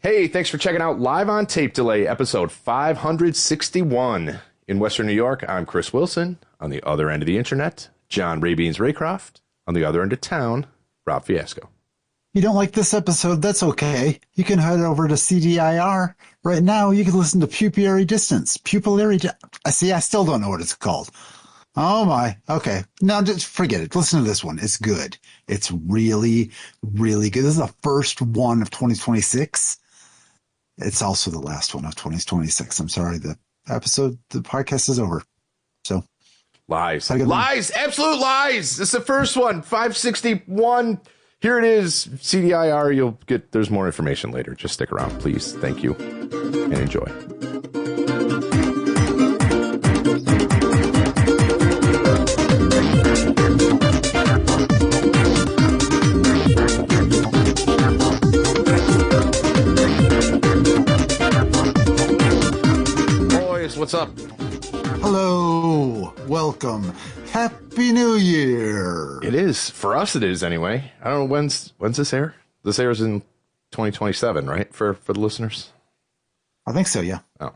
Hey, thanks for checking out Live on Tape Delay, episode 561. In Western New York, I'm Chris Wilson. On the other end of the internet, John Rabeans Raycroft. On the other end of town, Rob Fiasco. You don't like this episode? That's okay. You can head over to CDIR. Right now, you can listen to Pupillary Distance. I see, I still don't know what it's called. Oh my. Okay. No, just forget it. Listen to this one. It's good. It's really, really good. This is the first one of 2026. It's also the last one of 2026. I'm sorry. The podcast is over. So. Lies. Lies. Absolute lies. This is the first one. 561. Here it is. CDIR. There's more information later. Just stick around, please. Thank you. And enjoy. Boys, what's up? Hello. Welcome. Happy New Year. It is. For us, it is anyway. I don't know when's this air? This airs in 2027, right? For the listeners? I think so, yeah. Oh.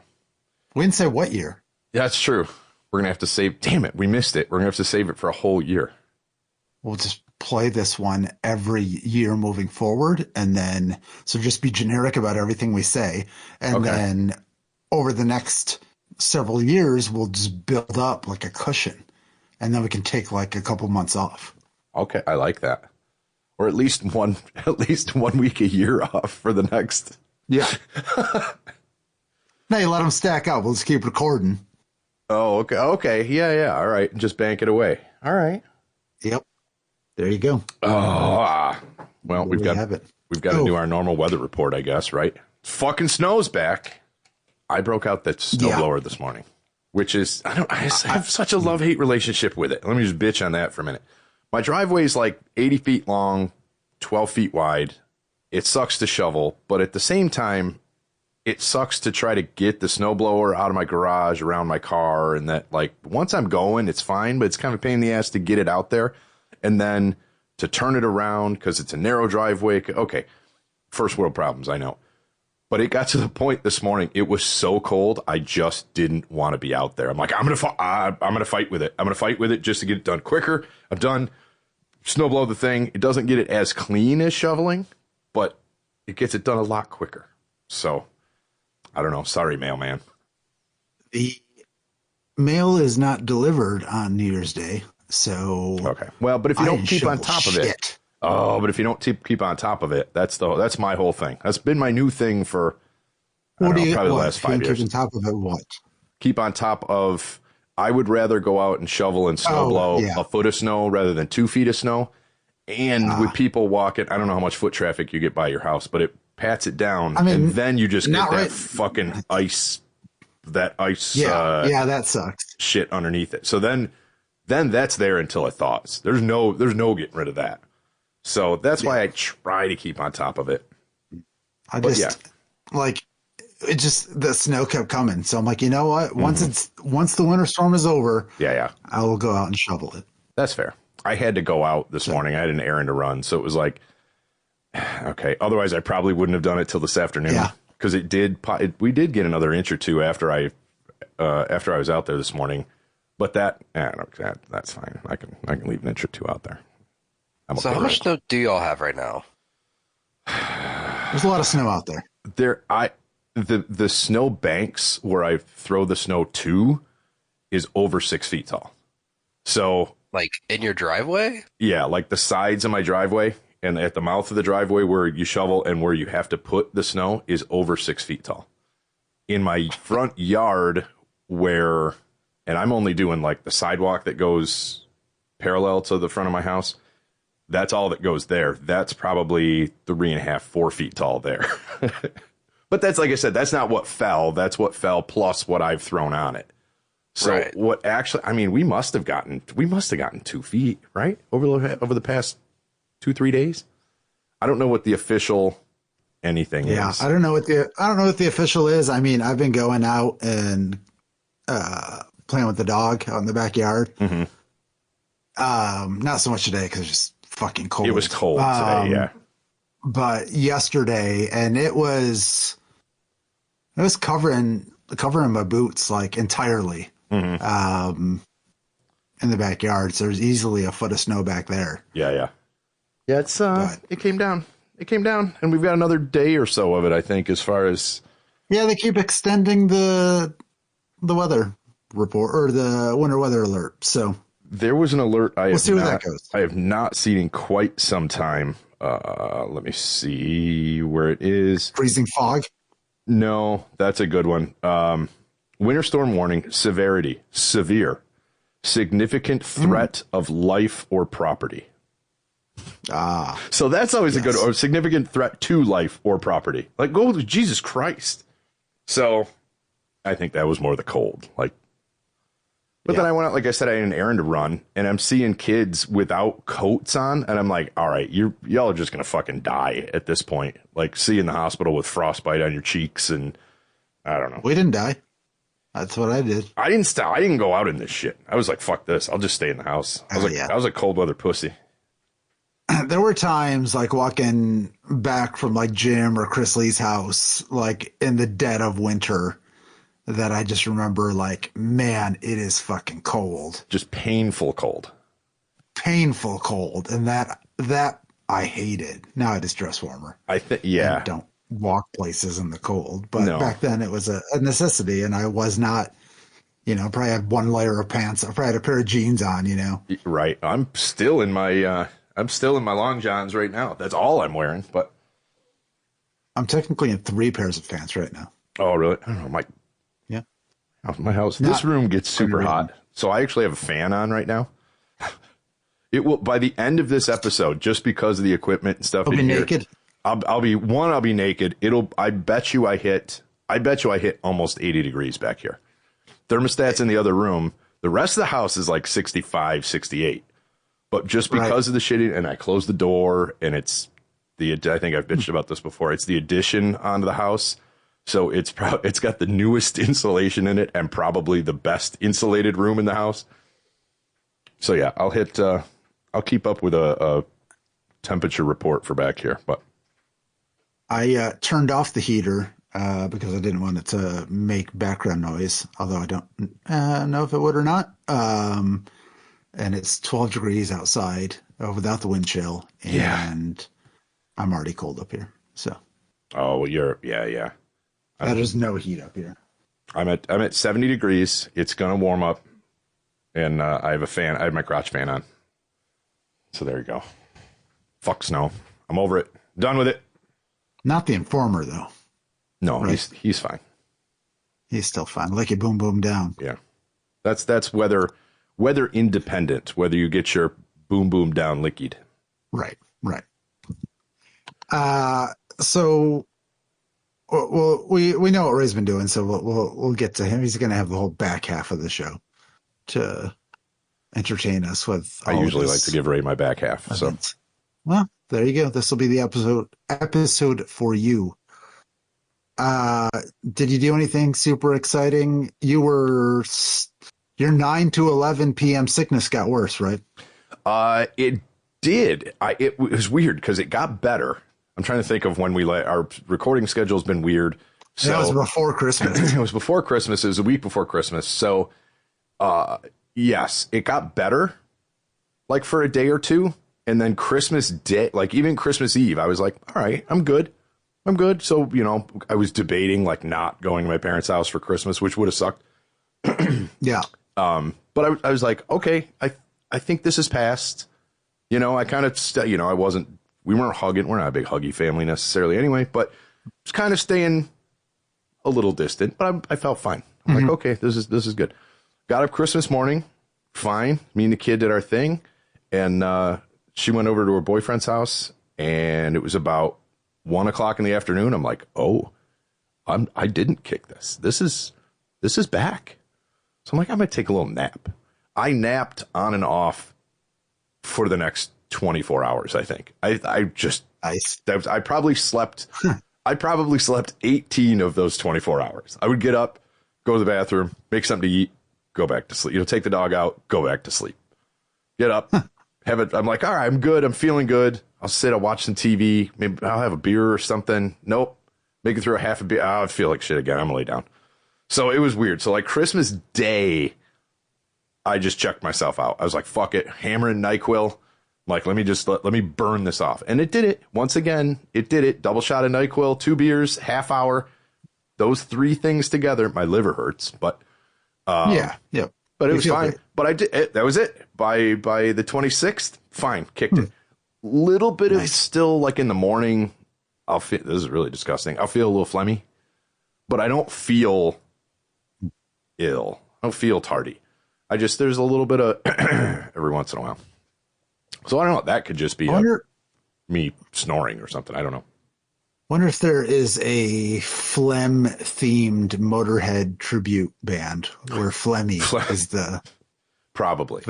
We didn't say what year. Yeah, that's true. We're going to have to save. Damn it. We missed it. We're going to have to save it for a whole year. We'll just play this one every year moving forward. And then, so just be generic about everything we say. And then over the next several years, we'll just build up like a cushion. And then we can take like a couple months off. Okay, I like that. Or at least one week a year off for the next. Yeah. No, you let them stack up. We'll just keep recording. Oh, okay. Okay. Yeah. All right. Just bank it away. All right. Yep. There you go. Oh, well, we've got to do our normal weather report, I guess, right? Fucking snow's back. I broke out that snowblower this morning. Which is, I have such a love-hate relationship with it. Let me just bitch on that for a minute. My driveway is like 80 feet long, 12 feet wide. It sucks to shovel, but at the same time, it sucks to try to get the snowblower out of my garage, around my car, and that, like, once I'm going, it's fine, but it's kind of a pain in the ass to get it out there, and then to turn it around, because it's a narrow driveway. Okay, first world problems, I know. But it got to the point this morning. It was so cold. I just didn't want to be out there. I'm like, I'm gonna fight with it. I'm gonna fight with it just to get it done quicker. I'm done. Snowblow the thing. It doesn't get it as clean as shoveling, but it gets it done a lot quicker. So I don't know. Sorry, mailman. The mail is not delivered on New Year's Day. So okay. Well, but if you don't keep on top of it. Oh, but if you don't keep on top of it, that's my whole thing. That's been my new thing for probably the last 5 years. Keep on top of it, what? Keep on top of. I would rather go out and shovel and snow blow a foot of snow rather than 2 feet of snow. And with people walking, I don't know how much foot traffic you get by your house, but it pats it down, and then you just get that fucking ice. That ice. Yeah, that sucks. Shit underneath it. So then that's there until it thaws. There's no getting rid of that. So that's why I try to keep on top of it. The snow kept coming. So I'm like, you know what? Once the winter storm is over, I will go out and shovel it. That's fair. I had to go out this morning. I had an errand to run. So it was like, okay. Otherwise I probably wouldn't have done it till this afternoon. Yeah. Because we did get another inch or two after I was out there this morning. But that's fine. I can leave an inch or two out there. So how much snow do y'all have right now? There's a lot of snow out there. The snow banks where I throw the snow to is over 6 feet tall. So like in your driveway? Yeah, like the sides of my driveway and at the mouth of the driveway where you shovel and where you have to put the snow is over 6 feet tall. In my front yard and I'm only doing like the sidewalk that goes parallel to the front of my house. That's all that goes there. That's probably 3.5, 4 feet tall there. But that's, like I said, that's not what fell. That's what fell plus what I've thrown on it. So what actually, I mean, we must have gotten 2 feet, right? Over the past 2-3 days. I don't know what the official anything is. Yeah, I don't know what the official is. I mean, I've been going out and playing with the dog out in the backyard. Mm-hmm. Not so much today because it's just fucking cold. It was cold today, yeah. but yesterday, and it was covering my boots like entirely. In the backyard, so there's easily a foot of snow back there. Yeah. It's it came down, and we've got another day or so of it, I think, as far as. Yeah, they keep extending the weather report or the winter weather alert. So there was an alert we'll see where that goes. I have not seen in quite some time. Let me see where it is. Freezing fog. No, that's a good one. Winter storm warning, severity, severe, significant threat of life or property. So that's always a good, or significant threat to life or property. Like, oh, Jesus Christ. So I think that was more the cold. Like, but then I went out, like I said, I had an errand to run, and I'm seeing kids without coats on, and I'm like, all right, y'all are just going to fucking die at this point. Like, see you in the hospital with frostbite on your cheeks, and I don't know. We didn't die. That's what I did. I didn't go out in this shit. I was like, fuck this. I'll just stay in the house. I was a cold weather pussy. There were times like walking back from like Jim or Chris Lee's house, like in the dead of winter, that I just remember like, man, it is fucking cold. Just painful cold. Painful cold. And that I hated. Now I just dress warmer. I don't walk places in the cold. But back then it was a necessity, and I was not, probably had one layer of pants. I probably had a pair of jeans on, Right. I'm still in my long johns right now. That's all I'm wearing, but I'm technically in 3 pairs of pants right now. Oh, really? I don't know. My house. This room gets super hot, so I actually have a fan on right now. It will, by the end of this episode, just because of the equipment and stuff. I'll be naked. I'll be naked. I bet you I hit almost 80 degrees back here. Thermostat's in the other room. The rest of the house is like 65, 68. But just because of the shitty, and I closed the door, and it's I think I've bitched about this before. It's the addition onto the house. So it's got the newest insulation in it and probably the best insulated room in the house. So yeah, I'll keep up with a temperature report for back here. But I turned off the heater because I didn't want it to make background noise, although I don't know if it would or not. And it's 12 degrees outside without the wind chill, and I'm already cold up here. So. Oh, well, yeah. There's no heat up here. I'm at 70 degrees. It's gonna warm up, and I have a fan. I have my crotch fan on. So there you go. Fuck snow. I'm over it. Done with it. Not the informer though. No, right? He's fine. He's still fine. Like a boom boom down. Yeah, that's weather independent. Whether you get your boom boom down liquid. Right. So. Well, we know what Ray's been doing, so we'll get to him. He's going to have the whole back half of the show to entertain us with. I usually like to give Ray my back half. Events. So, well, there you go. This will be the episode for you. Did you do anything super exciting? Your 9 to 11 p.m. sickness got worse, right? It did. It was weird because it got better. I'm trying to think of when our recording schedule has been weird. So that was before Christmas. It was before Christmas. It was a week before Christmas. So, yes, it got better like for a day or two. And then Christmas Day, like even Christmas Eve, I was like, all right, I'm good. So, I was debating like not going to my parents' house for Christmas, which would have sucked. Yeah. But I was like, okay, I think this is past. I kind of, we weren't hugging. We're not a big huggy family necessarily anyway, but it's kind of staying a little distant, but I felt fine. I'm like, okay, this is good. Got up Christmas morning. Fine. Me and the kid did our thing. And, she went over to her boyfriend's house, and it was about 1:00 in the afternoon. I'm like, oh, I didn't kick this. This is back. So I'm like, I'm going to take a little nap. I napped on and off for the next 24 hours, I think. I probably slept 18 of those 24 hours. I would get up, go to the bathroom, make something to eat, go back to sleep. Take the dog out, go back to sleep. Get up, have it. I'm like, all right, I'm good. I'm feeling good. I'll watch some TV. Maybe I'll have a beer or something. Nope. Make it through a half a beer. I feel like shit again. I'm gonna lay down. So it was weird. So like Christmas Day, I just checked myself out. I was like, fuck it. Hammering NyQuil. Like, let me burn this off. And it did it. Once again, it did it. Double shot of NyQuil, 2 beers, half hour. Those 3 things together. My liver hurts, but yeah. But it was fine. Great. But I did it. That was it. By the 26th, fine. Kicked it. Little bit of still like in the morning. I'll feel, this is really disgusting. I'll feel a little phlegmy, but I don't feel ill. I don't feel tardy. There's a little bit of every once in a while. So I don't know. That could just be me snoring or something. I don't know. Wonder if there is a phlegm themed Motorhead tribute band where Flemmy is the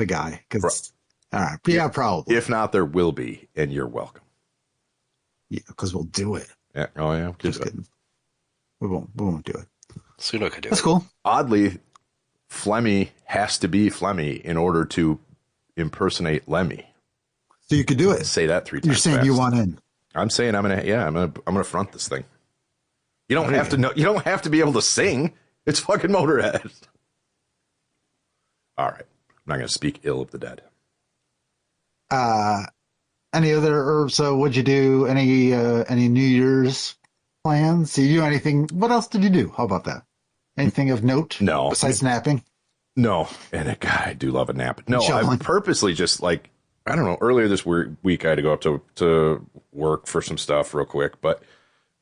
guy. All right. Yeah, probably. If not, there will be, and you're welcome. Yeah, because we'll do it. Yeah. Oh yeah. Just kidding. We won't do it. Suno could do it. That's cool. Oddly, Flemmy has to be Flemmy in order to impersonate Lemmy. So you could do it. Say that 3 times. You're saying fast. You want in. I'm saying I'm gonna front this thing. You don't have to know. You don't have to be able to sing. It's fucking Motorhead. All right. I'm not gonna speak ill of the dead. Any other? So what'd you do? Any New Year's plans? Did you do anything? What else did you do? How about that? Anything of note? No. Besides napping? No. And God, I do love a nap. No, I purposely just like, I don't know, earlier this week I had to go up to work for some stuff real quick. But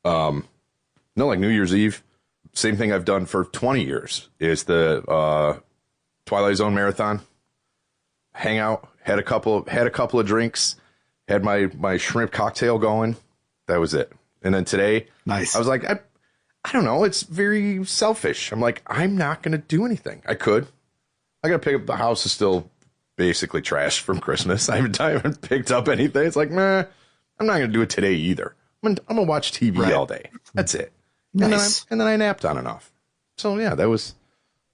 no, like New Year's Eve, same thing I've done for 20 years is the Twilight Zone Marathon. Hang out, had a couple of drinks, had my shrimp cocktail going. That was it. And then today, nice. I was like, I don't know. It's very selfish. I'm like, I'm not going to do anything. I could. I got to pick up the house is still basically trashed from Christmas. I haven't picked up anything. It's like, meh, I'm not going to do it today either. I'm going to watch TV all day. That's it. Nice. And then I napped on and off. So yeah, that was,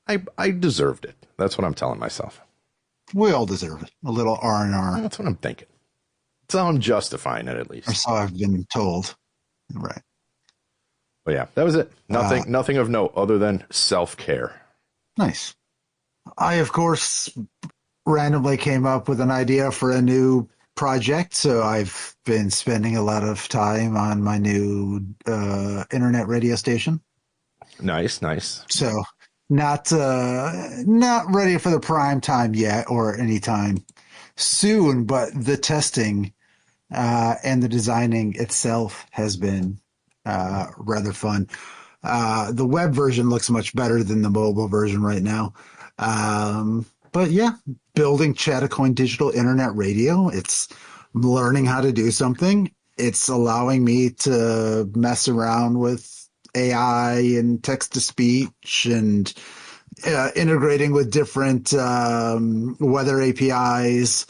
I deserved it. That's what I'm telling myself. We all deserve it. A little R&R. That's what I'm thinking. That's how I'm justifying it, at least. Or so I've been told. Right. But yeah, that was it. Nothing of note other than self-care. Nice. I, of course, randomly came up with an idea for a new project, so I've been spending a lot of time on my new internet radio station. Nice. So not ready for the prime time yet or anytime soon, but the testing and the designing itself has been rather fun. The web version looks much better than the mobile version right now. But yeah, building Chattacoin digital internet radio. It's learning how to do something. It's allowing me to mess around with AI and text to speech and integrating with different weather APIs.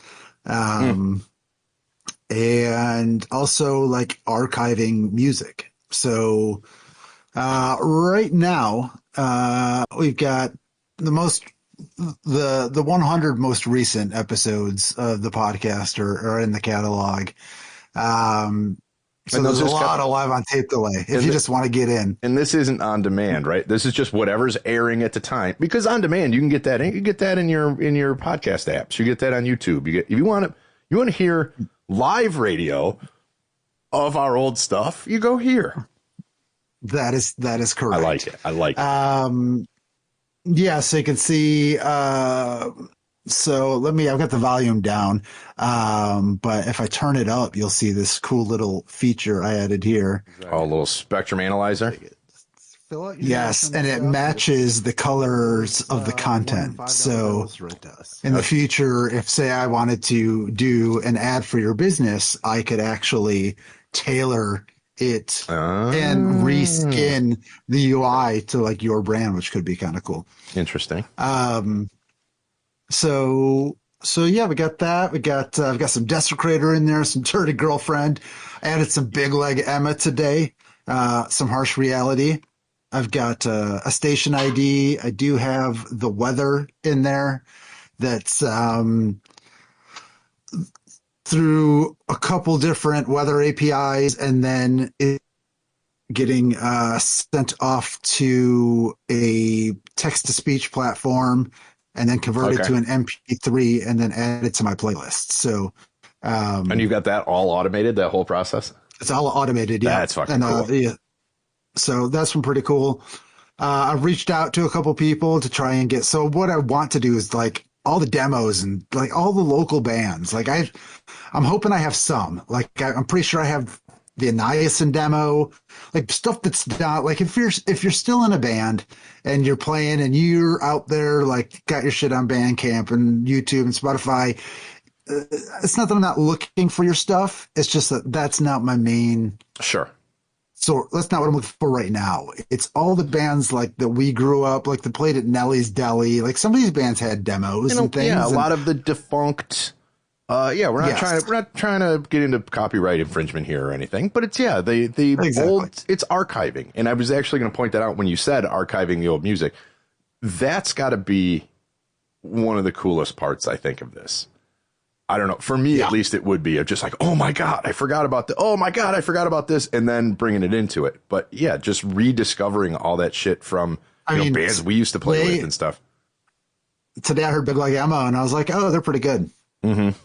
And also like archiving music. So right now we've got the 100 most recent episodes of the podcast are in the catalog. So there's a lot of live on tape delay if you just want to get in. And this isn't on demand, right? This is just whatever's airing at the time. Because on demand, you can get that. You get that in your podcast apps. You get that on YouTube. If you want to hear live radio of our old stuff, you go here. That is correct. I like it. Yeah, so you can see. So I've got the volume down. But if I turn it up, you'll see this cool little feature I added here. Oh, a little spectrum analyzer. Yes, and it matches the colors of the content. So in the future, if say I wanted to do an ad for your business, I could actually tailor it and reskin the UI to like your brand, which could be kind of cool. Interesting. So yeah, we got that. I've got some Desecrator in there, some Dirty Girlfriend. I added some Big Leg Emma today, some Harsh Reality. I've got a station ID. I do have the weather in there. That's through a couple different weather APIs and then getting sent off to a text-to-speech platform and then converted to an MP3 and then added to my playlist. So, and you've got that all automated, that whole process? It's all automated, yeah. That's fucking cool. Yeah. So that's been pretty cool. I've reached out to a couple people to try and get. So what I want to do is like all the demos and like all the local bands. Like I'm hoping I have some. Like I'm pretty sure I have the Niacin demo, like stuff that's not like if you're still in a band and you're playing and you're out there like got your shit on Bandcamp and YouTube and Spotify. It's not that I'm not looking for your stuff. It's just that that's not my main. Sure. So that's not what I'm looking for right now. It's all the bands like that we grew up, like that played at Nelly's Deli. Like some of these bands had demos and things. Yeah, a lot of the defunct. We're not trying to get into copyright infringement here or anything, but it's the old. It's archiving, and I was actually going to point that out when you said archiving the old music. That's got to be one of the coolest parts, I think, of this. I don't know. For me, at least, it would be just like, oh my God, I forgot about the. Oh my God, I forgot about this, and then bringing it into it. But yeah, just rediscovering all that shit from bands we used to play with and stuff. Today I heard Big Like Emma, and I was like, oh, they're pretty good. Mm-hmm.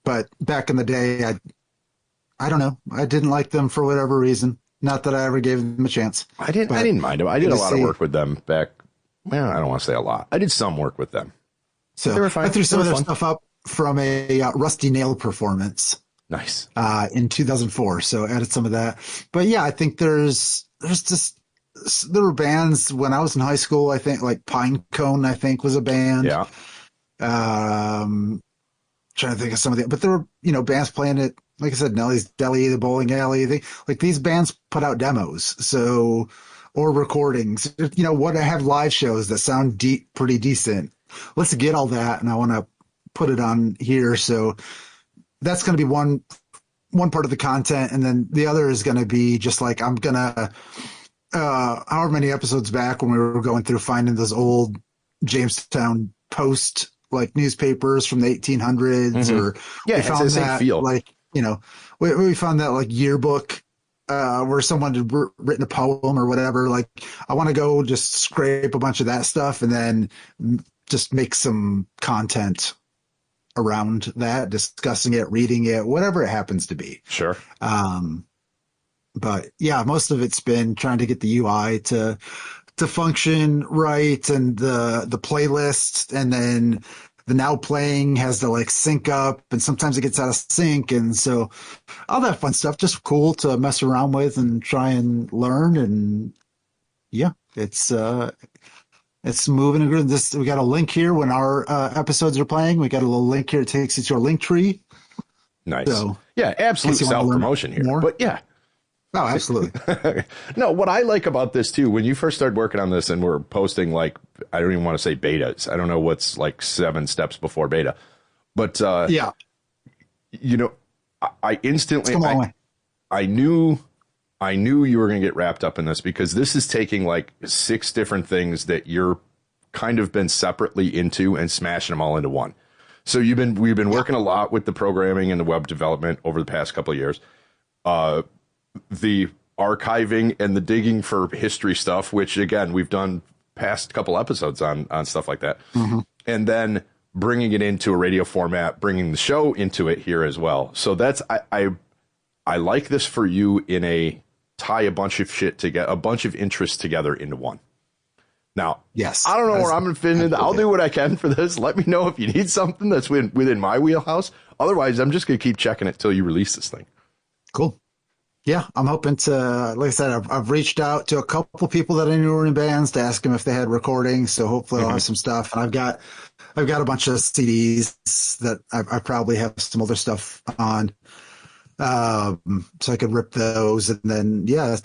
But back in the day, I don't know. I didn't like them for whatever reason. Not that I ever gave them a chance. I didn't mind them. I did a lot of work with them back. Well, I don't want to say a lot. I did some work with them. So they were fine. I threw some of their stuff up from a Rusty Nail performance. Nice. In 2004. So added some of that. But yeah, I think there's just, there were bands when I was in high school, I think like Pinecone, I think was a band. Yeah. Trying to think of some of the, but there were, bands playing it. Like I said, Nelly's Deli, the Bowling Alley, like these bands put out demos. So, or recordings, what I have live shows that sound pretty decent. Let's get all that. And I want to put it on here. So that's going to be one part of the content. And then the other is going to be just like, I'm going to, however many episodes back when we were going through finding those old Jamestown Post like newspapers from the 1800s or we found that feel. Like, we found that like yearbook where someone had written a poem or whatever. Like I want to go just scrape a bunch of that stuff and then just make some content around that, discussing it, reading it, whatever it happens to be. Sure. But yeah, most of it's been trying to get the UI to function right and the playlist, and then the now playing has to like sync up, and sometimes it gets out of sync, and so all that fun stuff, just cool to mess around with and try and learn. And yeah, it's moving and grooving. We got a link here when our episodes are playing. We got a little link here. It takes you to our link tree. Nice. So, yeah, absolute self-promotion here. More. But yeah. Oh, absolutely. No, what I like about this too, when you first started working on this and we're posting like, I don't even want to say betas. I don't know what's like 7 steps before beta, but yeah, I instantly, I knew you were going to get wrapped up in this, because this is taking like 6 different things that you're kind of been separately into and smashing them all into one. So we've been working a lot with the programming and the web development over the past couple of years. The archiving and the digging for history stuff, which again, we've done past couple episodes on stuff like that. Mm-hmm. And then bringing it into a radio format, bringing the show into it here as well. So that's, I like this for you in a tie a bunch of shit together, a bunch of interests together into one. Now, yes, I don't know where I'm going to fit into. I'll do what I can for this. Let me know if you need something that's within my wheelhouse. Otherwise, I'm just going to keep checking it till you release this thing. Cool. Yeah, I'm hoping to, like I said, I've reached out to a couple people that I knew were in bands to ask them if they had recordings. So hopefully I'll have some stuff. And I've got a bunch of CDs that I probably have some other stuff on. So I could rip those, and then, yeah,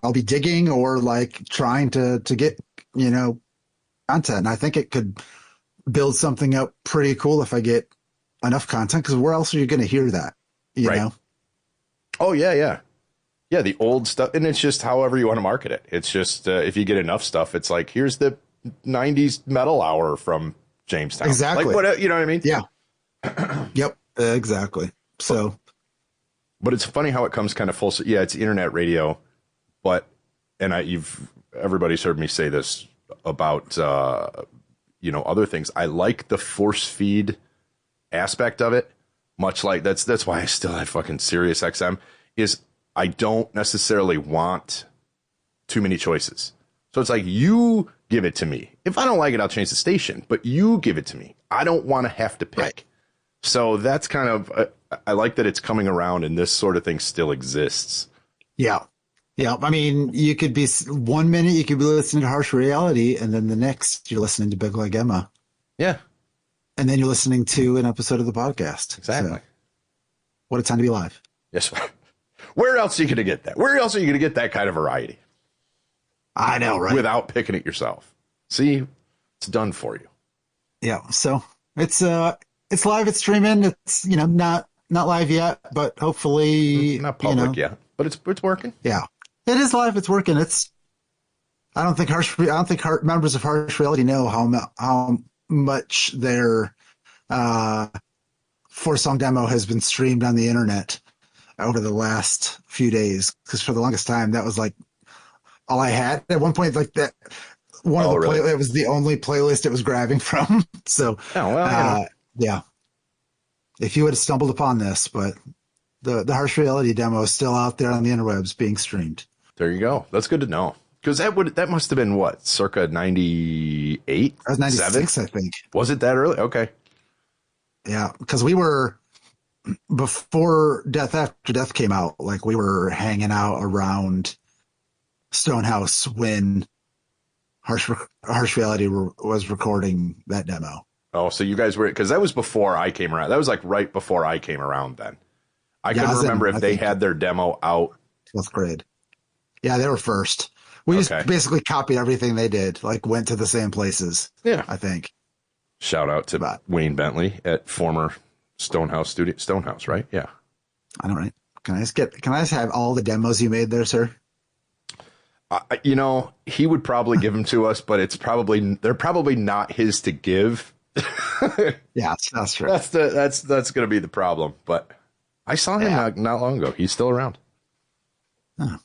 I'll be digging or like trying to get, content. And I think it could build something up pretty cool if I get enough content, because where else are you going to hear that? You know? Oh, yeah. Yeah, the old stuff. And it's just however you want to market it. It's just if you get enough stuff, it's like, here's the 90s metal hour from Jamestown. Exactly. Like, what, you know what I mean? Yeah. Yep. Exactly. So, but it's funny how it comes kind of full. Yeah, it's internet radio, but everybody's heard me say this about other things. I like the force feed aspect of it. Much like that's why I still have fucking Sirius XM. Is I don't necessarily want too many choices. So it's like, you give it to me. If I don't like it, I'll change the station. But you give it to me. I don't want to have to pick. Right. So that's kind of, I like that it's coming around and this sort of thing still exists. Yeah. Yeah. I mean, you could be 1 minute, you could be listening to Harsh Reality, and then the next you're listening to Big Like Emma. Yeah. And then you're listening to an episode of the podcast. Exactly. So, what a time to be live. Yes. Where else are you going to get that? Where else are you going to get that kind of variety? I know, right? Without picking it yourself. See, it's done for you. Yeah. So it's live. It's streaming. It's not live yet, but hopefully not public yet. But it's working. Yeah, it is live. It's working. I don't think members of Harsh Reality know how much their 4-song demo has been streamed on the internet over the last few days. Because for the longest time, that was like all I had at one point. Like that, really? It was the only playlist it was grabbing from. So, yeah. If you would have stumbled upon this, but the Harsh Reality demo is still out there on the interwebs being streamed. There you go. That's good to know. Because that must have been what, circa 98? That was 96, I think. Was it that early? Okay. Yeah, because we were, before Death After Death came out, like we were hanging out around Stonehouse when Harsh Reality was recording that demo. Oh, so you guys were, because that was before I came around. That was like right before I came around then. I couldn't remember if they had their demo out. 12th grade. Yeah, they were first. We just basically copied everything they did, like went to the same places. Yeah. I think. Shout out to Wayne Bentley at former Stonehouse Studio. Stonehouse, right? Yeah. I know, right? Can I just have all the demos you made there, sir? He would probably give them to us, but they're probably not his to give. Yeah, that's true. That's going to be the problem. But I saw him not long ago. He's still around. Oh.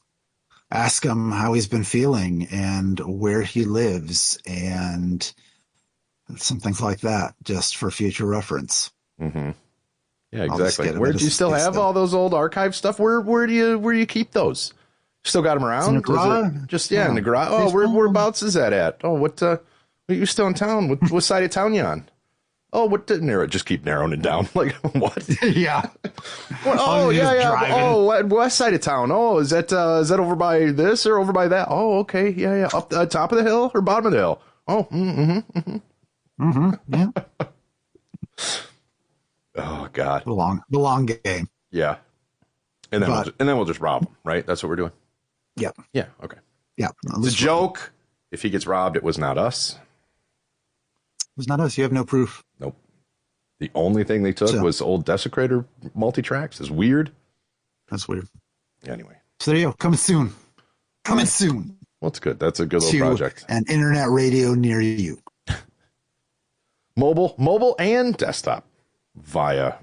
Ask him how he's been feeling and where he lives and some things like that, just for future reference. Mm-hmm. Yeah, exactly. Where do you still have all those old archive stuff? Where do you keep those? Still got them around? In the garage? In the garage. Oh, whereabouts is that at? Oh, what? Are you still in town? What side of town you on? Oh, what? Just keep narrowing it down. Like what? Yeah. Oh, yeah. Driving. Oh, west side of town. Oh, is that over by this or over by that? Oh, okay. Yeah. Up the top of the hill or bottom of the hill? Oh, yeah. Oh God. The long game. Yeah. And then we'll just rob him, right? That's what we're doing. Yep. Yeah. Okay. Yeah. It's a joke. If he gets robbed, it was not us. It was not us. You have no proof. Nope. The only thing they took was old Desecrator multi-tracks. It's weird. That's weird. Anyway. So there you go. Coming soon. Well, it's good. That's a good little project. An internet radio near you. Mobile and desktop via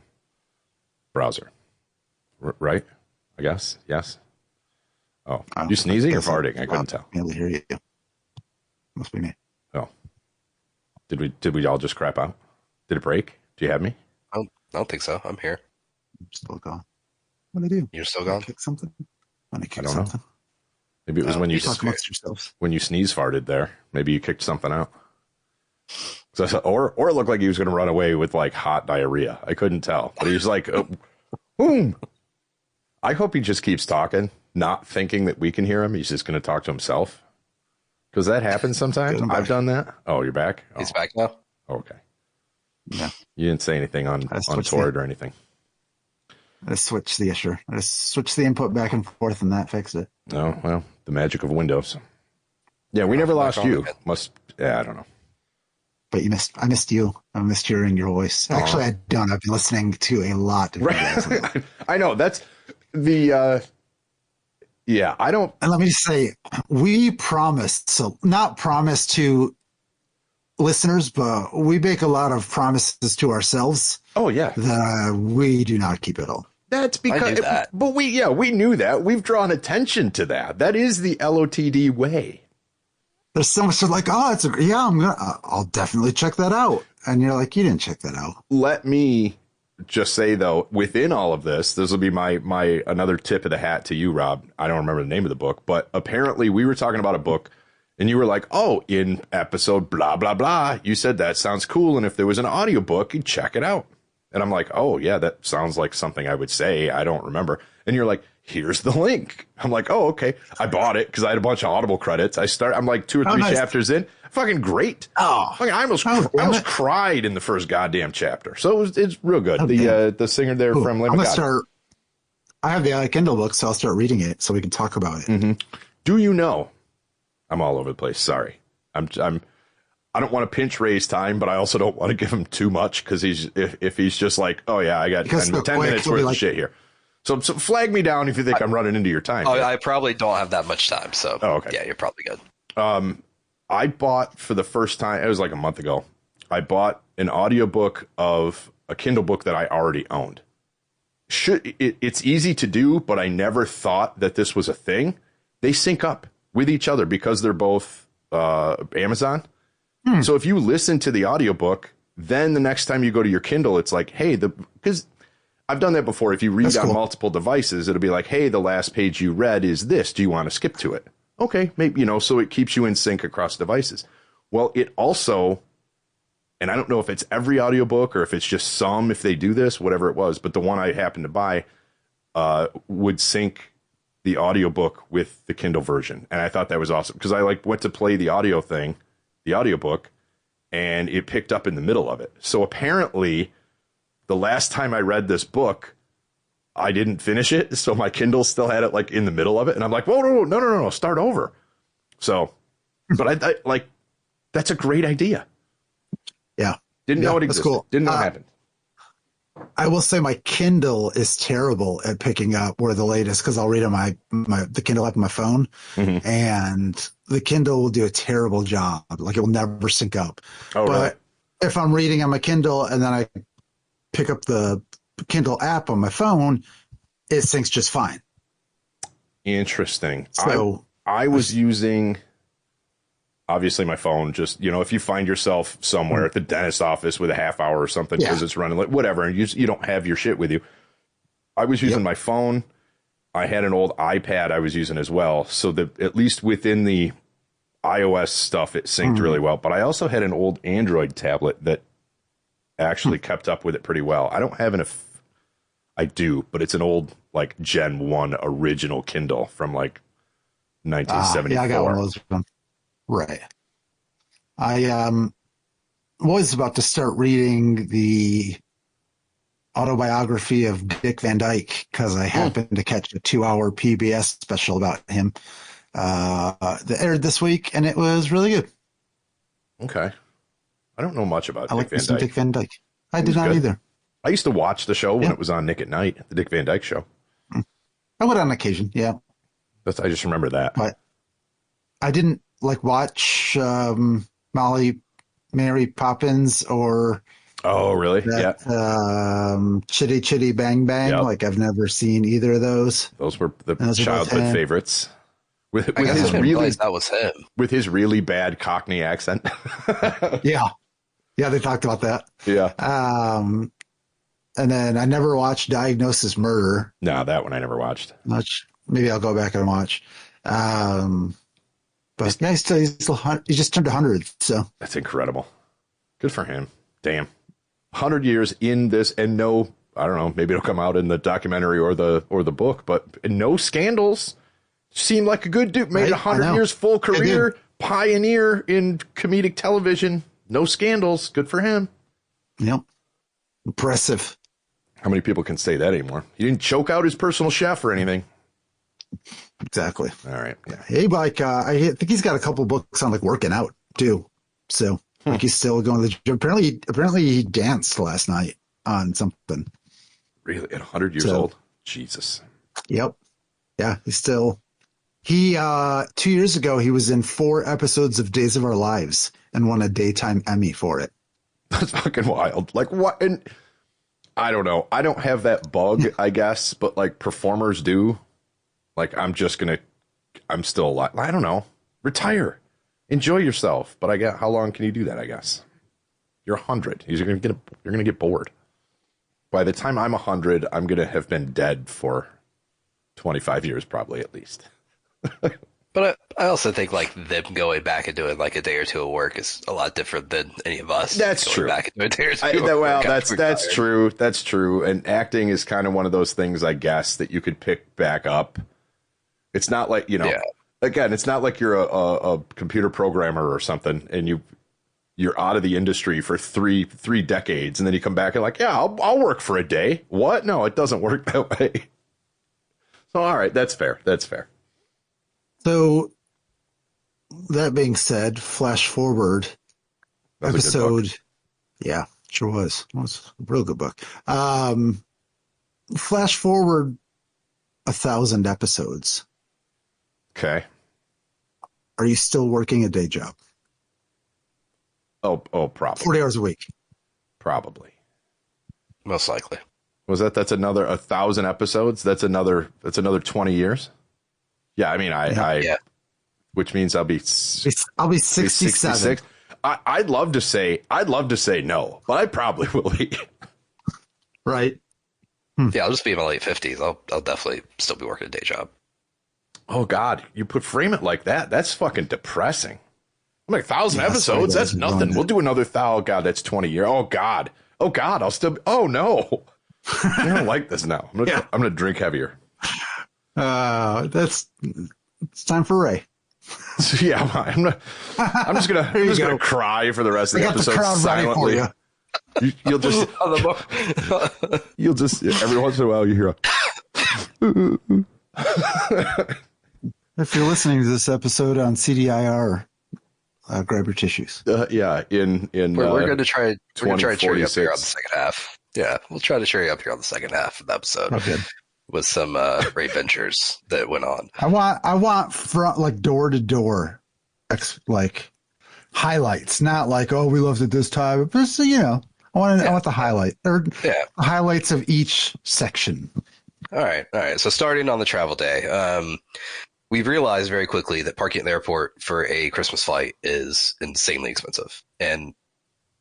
browser. Right? I guess. Yes. Oh, you sneezing or farting? I couldn't tell. I can't hear you. Must be me. Oh. Did we all just crap out? Did it break? Do you have me? I don't think so. I'm here. I'm still gone. What did I do? You're still gone? Kick something? I don't know. Maybe it was when you sneeze farted there. Maybe you kicked something out. Or it looked like he was going to run away with like hot diarrhea. I couldn't tell. But he's like, boom. I hope he just keeps talking, not thinking that we can hear him. He's just going to talk to himself. Because that happens sometimes. I've done that. Oh, you're back? Oh. He's back now? Okay. Yeah. You didn't say anything on Tord or anything. I switched the input back and forth and that fixed it. Oh, well, the magic of Windows. Yeah, we never lost you. I don't know. But I missed you. I missed hearing your voice. Aww. Actually, I don't. I've been listening to a lot of you guys. I know. That's the... Yeah, I don't... And let me just say, we promised, so not promised to listeners, but we make a lot of promises to ourselves. Oh, yeah. That we do not keep at all. That's because, I knew that. But we knew that. We've drawn attention to that. That is the LOTD way. There's so much like, I'll definitely check that out. And you're like, you didn't check that out. Let me just say, though, within all of this will be my another tip of the hat to you, Rob. I don't remember the name of the book, but apparently we were talking about a book and you were like, oh, in episode blah, blah, blah, you said that sounds cool. And if there was an audiobook, you'd check it out. And I'm like, oh, yeah, that sounds like something I would say. I don't remember. And you're like, here's the link. I'm like, oh, OK. I bought it because I had a bunch of Audible credits. I'm like 2 or 3 chapters in. Fucking great. Oh, I almost cried in the first goddamn chapter. So it's real good. The singer there from Lamb of God. I have the Kindle book, so I'll start reading it so we can talk about it. Mm-hmm. Do you know? I'm all over the place. Sorry. I don't want to pinch Ray's time, but I also don't want to give him too much because if he's just like, oh yeah, I got 10 minutes worth of shit here. So flag me down if you think I'm running into your time. Oh, I probably don't have that much time. So okay. Yeah, you're probably good. I bought for the first time, it was like a month ago, I bought an audiobook of a Kindle book that I already owned. It's easy to do, but I never thought that this was a thing. They sync up with each other because they're both Amazon. So if you listen to the audiobook, then the next time you go to your Kindle, it's like, hey, because I've done that before. If you read on multiple devices, it'll be like, hey, the last page you read is this. Do you want to skip to it? Okay, maybe, so it keeps you in sync across devices. Well, it also, and I don't know if it's every audiobook or if it's just some, if they do this, whatever it was, but the one I happened to buy would sync the audiobook with the Kindle version. And I thought that was awesome because I went to play the audiobook, and it picked up in the middle of it. So apparently the last time I read this book, I didn't finish it, so my Kindle still had it in the middle of it, and I'm like, whoa, no, start over. So, but I that's a great idea. Yeah, didn't know it existed. Cool. Didn't know it happened. I will say my Kindle is terrible at picking up where the latest because I'll read on the Kindle app on my phone, and the Kindle will do a terrible job. It will never sync up. Oh, but really? If I'm reading on my Kindle and then I pick up the Kindle app on my phone, it syncs just fine. Interesting. So I was using, obviously, my phone. Just if you find yourself somewhere at the dentist office with a half hour or something because it's running whatever, and you don't have your shit with you. I was using my phone. I had an old iPad I was using as well, so that at least within the iOS stuff, it synced really well. But I also had an old Android tablet that actually kept up with it pretty well. I don't have I do, but it's an old Gen 1 original Kindle from 1974. Yeah, I got one of those. Right. I was about to start reading the autobiography of Dick Van Dyke because I happened to catch a 2-hour PBS special about him that aired this week, and it was really good. Okay. I don't know much about Dick Van Dyke. I did not either. I used to watch the show when it was on Nick at Night, the Dick Van Dyke Show. I would on occasion, yeah. I just remember that. But I didn't watch Mary Poppins or oh, really? Chitty Chitty Bang Bang. Yep. I've never seen either of those. Those were the childhood favorites. With his really, that was him. With his really bad Cockney accent. Yeah, they talked about that. Yeah. And then I never watched Diagnosis Murder. No, that one I never watched. Maybe I'll go back and watch. But yeah, he just turned 100. So that's incredible. Good for him. Damn. 100 years in this, and no, I don't know, maybe it'll come out in the documentary or the book, but no scandals. Seemed like a good dude. Made 100 years full career, pioneer in comedic television. No scandals. Good for him. Yep. Impressive. How many people can say that anymore? He didn't choke out his personal chef or anything. Exactly. All right. Yeah. Hey, I think he's got a couple books on working out too. So he's still going to the gym. Apparently he danced last night on something. Really? At 100 years old? Jesus. Yep. Yeah. He He 2 years ago he was in 4 episodes of Days of Our Lives and won a daytime Emmy for it. That's fucking wild. Like what? And I don't know. I don't have that bug, I guess, but like performers do. Like I'm still alive. I don't know. Retire. Enjoy yourself. But I get how long can you do that? I guess you're 100. You're gonna get bored. By the time I'm 100, I'm gonna have been dead for 25 years, probably at least. But I also think like them going back and doing like a day or two of work is a lot different than any of us. That's going true. Back and doing a day or two that's true. That's true. And acting is kind of one of those things, I guess, that you could pick back up. It's not like Again, it's not like you're a computer programmer or something, and you're out of the industry for three decades, and then you come back and like, yeah, I'll work for a day. What? No, it doesn't work that way. So, all right, that's fair. That's fair. So, that being said, flash forward episode. Yeah, sure was. It was a real good book. Flash forward 1,000 episodes. Okay. Are you still working a day job? Oh, probably. 40 hours a week. Probably. Most likely. That's another 1,000 episodes? That's another 20 years? Yeah, I mean, which means I'll be 67. I'd love to say no, but I probably will be. Right. Yeah, I'll just be in my late 50s. I'll definitely still be working a day job. Oh God, you frame it like that. That's fucking depressing. I'm like 1,000 episodes. That's nothing. We'll do another 1,000. Oh God, that's 20 years. Oh God, I'll still. Oh no, I don't like this now. I'm gonna drink heavier. It's time for Ray. Yeah, I'm just gonna cry for the rest of the episode silently. You'll just every once in a while you hear If you're listening to this episode on CDIR, grab your tissues. We're going to try to cheer you up here on the second half. Yeah, we'll try to cheer you up here on the second half of the episode. Okay. With some great ventures that went on. I want front, like door to door, like highlights, not like, oh, we loved it this time. But just, I want the highlight or highlights of each section. All right. So starting on the travel day, we've realized very quickly that parking at the airport for a Christmas flight is insanely expensive and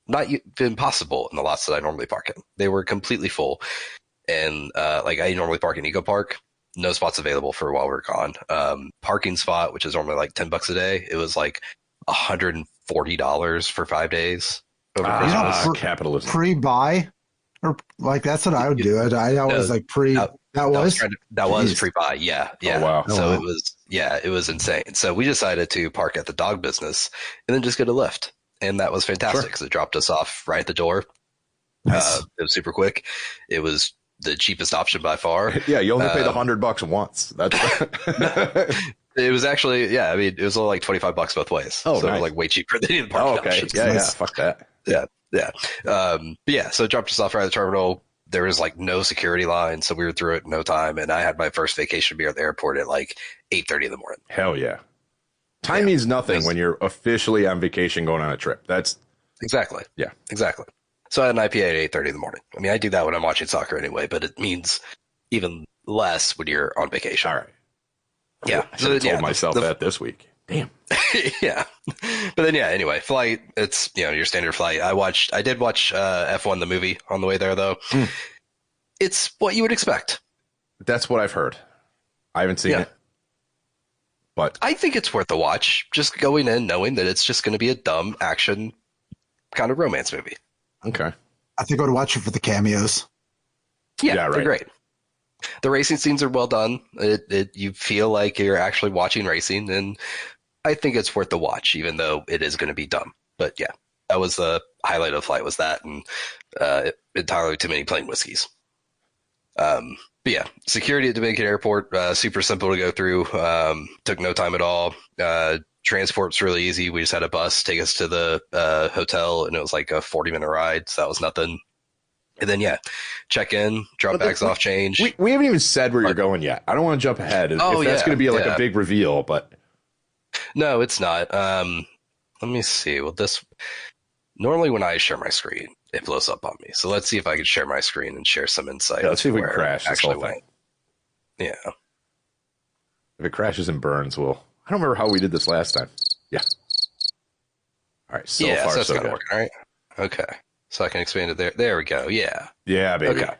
not impossible in the lots that I normally park in. They were completely full. And like I normally park in Eco Park, no spots available for while we're gone. Parking spot, which is normally like $10 a day, it was like $140 for 5 days over Christmas. Capitalism. Pre-buy, or like that's what I would do. I was like pre. That was pre-buy. Yeah. Oh, wow. So it was insane. So we decided to park at the dog business and then just get a lift, and that was fantastic because it dropped us off right at the door. Nice. It was super quick. It was the cheapest option by far. Yeah, you only paid $100 once. That's it was actually, I mean, it was only like $25 both ways. Oh, so nice. Like way cheaper than the parking options. Yeah, fuck that. Yeah. But so it dropped us off right at the terminal. There was like no security line, so we were through it in no time. And I had my first vacation beer at the airport at like 8:30 in the morning. Hell yeah. Time means nothing when you're officially on vacation going on a trip. That's exactly. Yeah. Exactly. So I had an IPA at 8:30 in the morning. I mean, I do that when I'm watching soccer anyway, but it means even less when you're on vacation. All right. Yeah. I should have told myself that this week. Damn. Yeah. But then, anyway, flight, it's, your standard flight. I did watch F1, the movie, on the way there, though. It's what you would expect. That's what I've heard. I haven't seen it. But I think it's worth a watch, just going in knowing that it's just going to be a dumb action kind of romance movie. Okay. I think I would watch it for the cameos. Yeah, they're great. The racing scenes are well done. You feel like you're actually watching racing, and I think it's worth the watch, even though it is going to be dumb. But yeah, that was the highlight of the flight, was that, and entirely too many plain whiskeys. But yeah, security at Dominican Airport, super simple to go through. Took no time at all. Transport's really easy. We just had a bus take us to the hotel, and it was like a 40-minute ride, so that was nothing. And then, check in, drop bags off, change. We haven't even said where you're going yet. I don't want to jump ahead. If that's going to be like a big reveal, but. No, it's not. Let me see. Well, normally when I share my screen, it blows up on me. So let's see if I can share my screen and share some insight. Yeah, let's see if we can crash this whole thing. Yeah. If it crashes and burns, I don't remember how we did this last time. Yeah. All right. So far, so good. Working, all right. Okay. So I can expand it there. There we go. Yeah. Yeah, baby. Okay.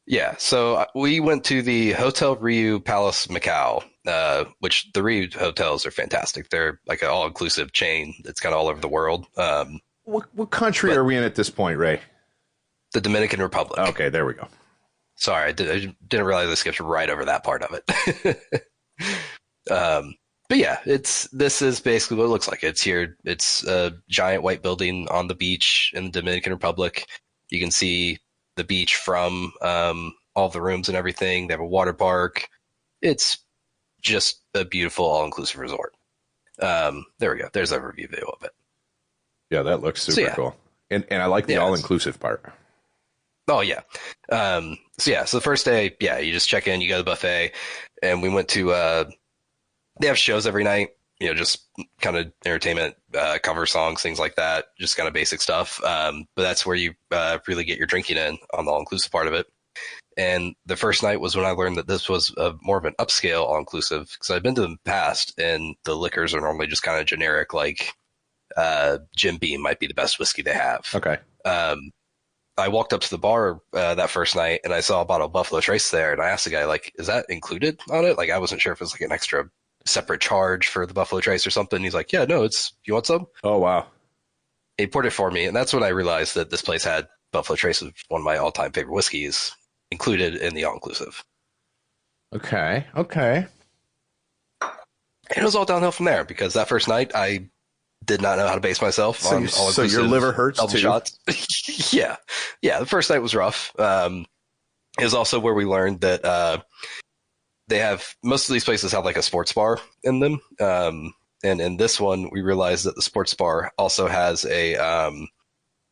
Yeah. So we went to the Hotel Ryu Palace Macau, which the Ryu hotels are fantastic. They're like an all-inclusive chain that's kind of all over the world. What country are we in at this point, Ray? The Dominican Republic. Okay, there we go. Sorry, I didn't realize I skipped right over that part of it. But yeah, this is basically what it looks like. It's a giant white building on the beach in the Dominican Republic. You can see the beach from all the rooms and everything. They have a water park. It's just a beautiful all-inclusive resort. There we go. There's a review video of it. Yeah, that looks super cool. And I like the all-inclusive part. Oh, yeah. So the first day, you just check in, you go to the buffet, and we went to they have shows every night, just kind of entertainment, cover songs, things like that, just kind of basic stuff. But that's where you really get your drinking in on the all-inclusive part of it. And the first night was when I learned that this was more of an upscale all-inclusive, because I've been to them in the past, and the liquors are normally just kind of generic, like Jim Beam might be the best whiskey they have. Okay. I walked up to the bar that first night, and I saw a bottle of Buffalo Trace there, and I asked the guy, like, is that included on it? Like, I wasn't sure if it was like an extra separate charge for the Buffalo Trace or something. He's like, yeah, no, you want some? Oh, wow. He poured it for me, and that's when I realized that this place had Buffalo Trace, one of my all-time favorite whiskeys, included in the all-inclusive. Okay. And it was all downhill from there, because that first night, I did not know how to base myself on all-inclusive. So your liver hurts too? Shots. Yeah. The first night was rough. It was also where we learned that they have, most of these places have like a sports bar in them. And in this one, we realized that the sports bar also has a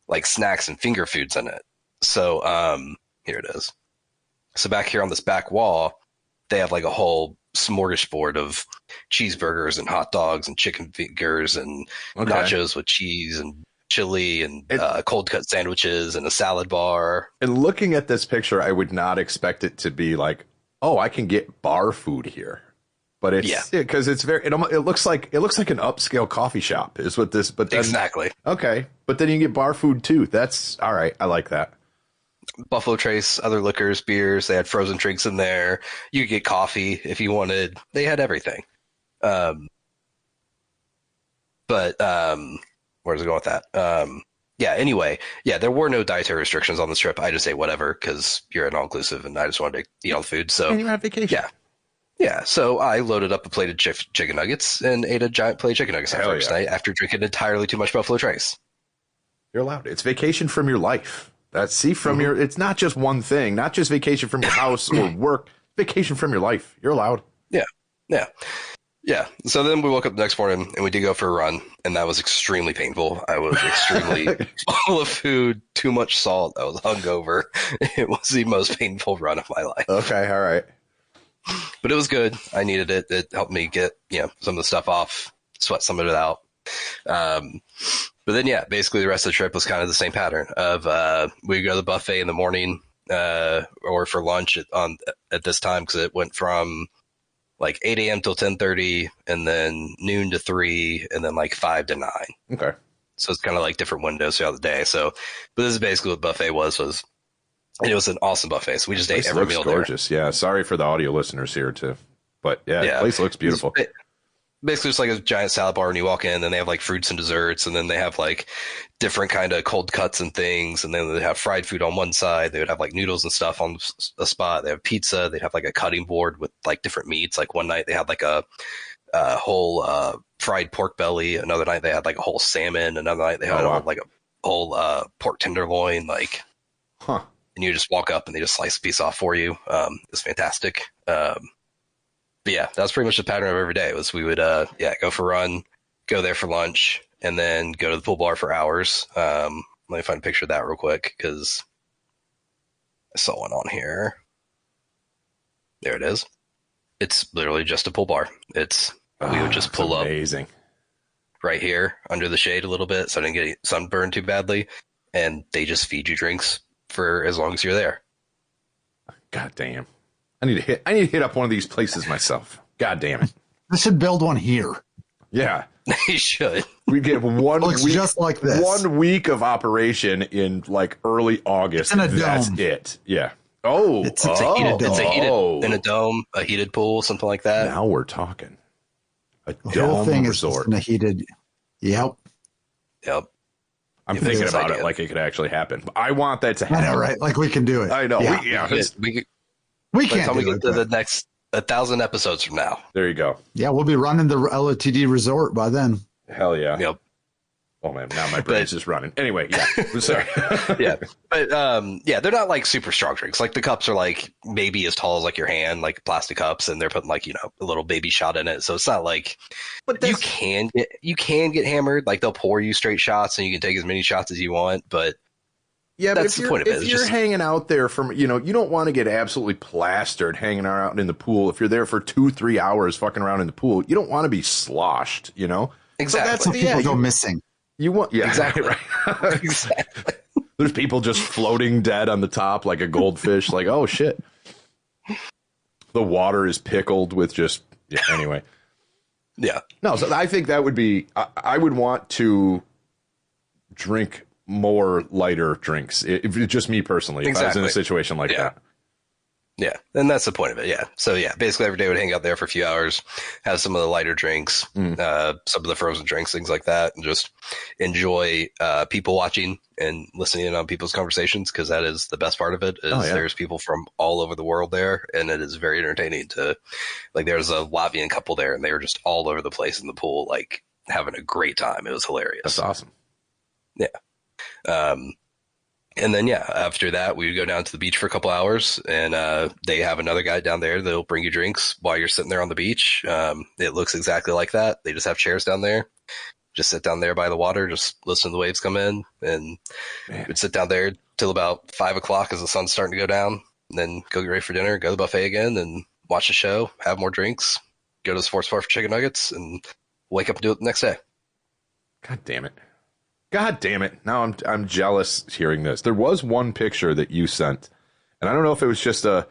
like snacks and finger foods in it. So here it is. So back here on this back wall, they have like a whole smorgasbord of cheeseburgers and hot dogs and chicken fingers and nachos with cheese and chili and cold cut sandwiches and a salad bar. And looking at this picture, I would not expect it to be like, oh, I can get bar food here. But it's because it's very, it looks like an upscale coffee shop is what this, but then, exactly. Okay. But then you can get bar food too. That's all right. I like that. Buffalo Trace, other liquors, beers. They had frozen drinks in there. You could get coffee if you wanted. They had everything. But where's it going with that? Anyway, there were no dietary restrictions on this trip. I just ate whatever because you're an all-inclusive and I just wanted to eat all the food. So, and you're on vacation. Yeah. So I loaded up a plate of chicken nuggets and ate a giant plate of chicken nuggets that first night after drinking entirely too much Buffalo Trace. You're allowed. It's vacation from your life. Your, it's not just one thing, not just vacation from your house or work, vacation from your life. You're allowed. Yeah. So then we woke up the next morning and we did go for a run, and that was extremely painful. I was extremely full of food, too much salt. I was hungover. It was the most painful run of my life. Okay. All right. But it was good. I needed it. It helped me get, some of the stuff off, sweat some of it out. But then, basically the rest of the trip was kind of the same pattern of, we go to the buffet in the morning, or for lunch at this time, because it went from like 8 a.m. till 10:30, and then noon to 3, and then like 5 to 9. Okay. So it's kind of like different windows throughout the day. So, but this is basically what the buffet was, and it was an awesome buffet. So we just ate every meal gorgeous. There. Yeah. Sorry for the audio listeners here too, but the place looks beautiful. Basically it's like a giant salad bar, and you walk in and they have like fruits and desserts, and then they have like different kind of cold cuts and things, and then they have fried food on one side. They would have like noodles and stuff on a spot. They have pizza. They'd have like a cutting board with like different meats. Like one night they had like a whole fried pork belly. Another night they had like a whole salmon. Another night they had like a whole pork tenderloin. And you just walk up and they just slice a piece off for you. It's fantastic. But yeah, that was pretty much the pattern of every day. We would go for a run, go there for lunch, and then go to the pool bar for hours. Let me find a picture of that real quick, because I saw one on here. There it is. It's literally just a pull bar. We would just pull up right here under the shade a little bit so I didn't get sunburned too badly, and they just feed you drinks for as long as you're there. God damn. I need to hit up one of these places myself. God damn it. I should build one here. Yeah. You should. We get one week just like this. 1 week of operation in like early August. It's in a that's dome. it. Yeah. Oh, it's a heated dome. It's a heated in a dome, a heated pool, something like that. Now we're talking. A the dome whole thing resort. is just in a heated. Yep. I'm thinking about it like it could actually happen. But I want that to happen. I know, right? Like we can do it. I know. Yeah. We can't until we get it, to the next 1,000 episodes from now. There you go. Yeah, we'll be running the LOTD resort by then. Hell yeah. Yep. Oh man, now my brain's just running. Anyway, yeah. Sorry. Yeah. But they're not like super strong drinks. Like the cups are like maybe as tall as like your hand, like plastic cups, and they're putting like, a little baby shot in it. So it's not like you can get hammered. Like they'll pour you straight shots and you can take as many shots as you want, but yeah, that's the point of it. If you're hanging out there from, you don't want to get absolutely plastered hanging out in the pool. If you're there for 2-3 hours fucking around in the pool, you don't want to be sloshed, Exactly. So that's what people go missing. You want, yeah, exactly. Right. Exactly. There's people just floating dead on the top like a goldfish. Like, oh shit. The water is pickled with just, anyway. Yeah. No, so I think that would be, I would want to drink more lighter drinks. If it's just me personally, if I was in a situation like that. Yeah, and that's the point of it. Yeah. So yeah, basically every day would hang out there for a few hours, have some of the lighter drinks, some of the frozen drinks, things like that, and just enjoy people watching and listening in on people's conversations, because that is the best part of it. There's people from all over the world there, and it is very entertaining to, like, there's a Latvian couple there, and they were just all over the place in the pool, like having a great time. It was hilarious. That's awesome. Yeah. And then, after that, we would go down to the beach for a couple hours, and they have another guy down there that'll bring you drinks while you're sitting there on the beach. It looks exactly like that. They just have chairs down there. Just sit down there by the water, just listen to the waves come in, and we'd sit down there till about 5 o'clock as the sun's starting to go down, and then go get ready for dinner, go to the buffet again, and watch the show, have more drinks, go to the sports bar for chicken nuggets, and wake up and do it the next day. God damn it. God damn it. Now I'm jealous hearing this. There was one picture that you sent, and I don't know if it was just a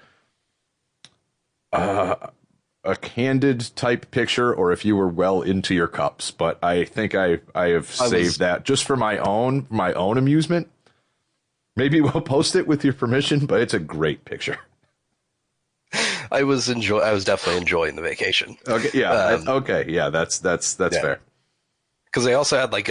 candid type picture or if you were well into your cups, but I think I have saved that just for my own amusement. Maybe we'll post it with your permission, but it's a great picture. I was definitely enjoying the vacation. Okay, yeah. Okay, yeah, that's fair. Because they also had like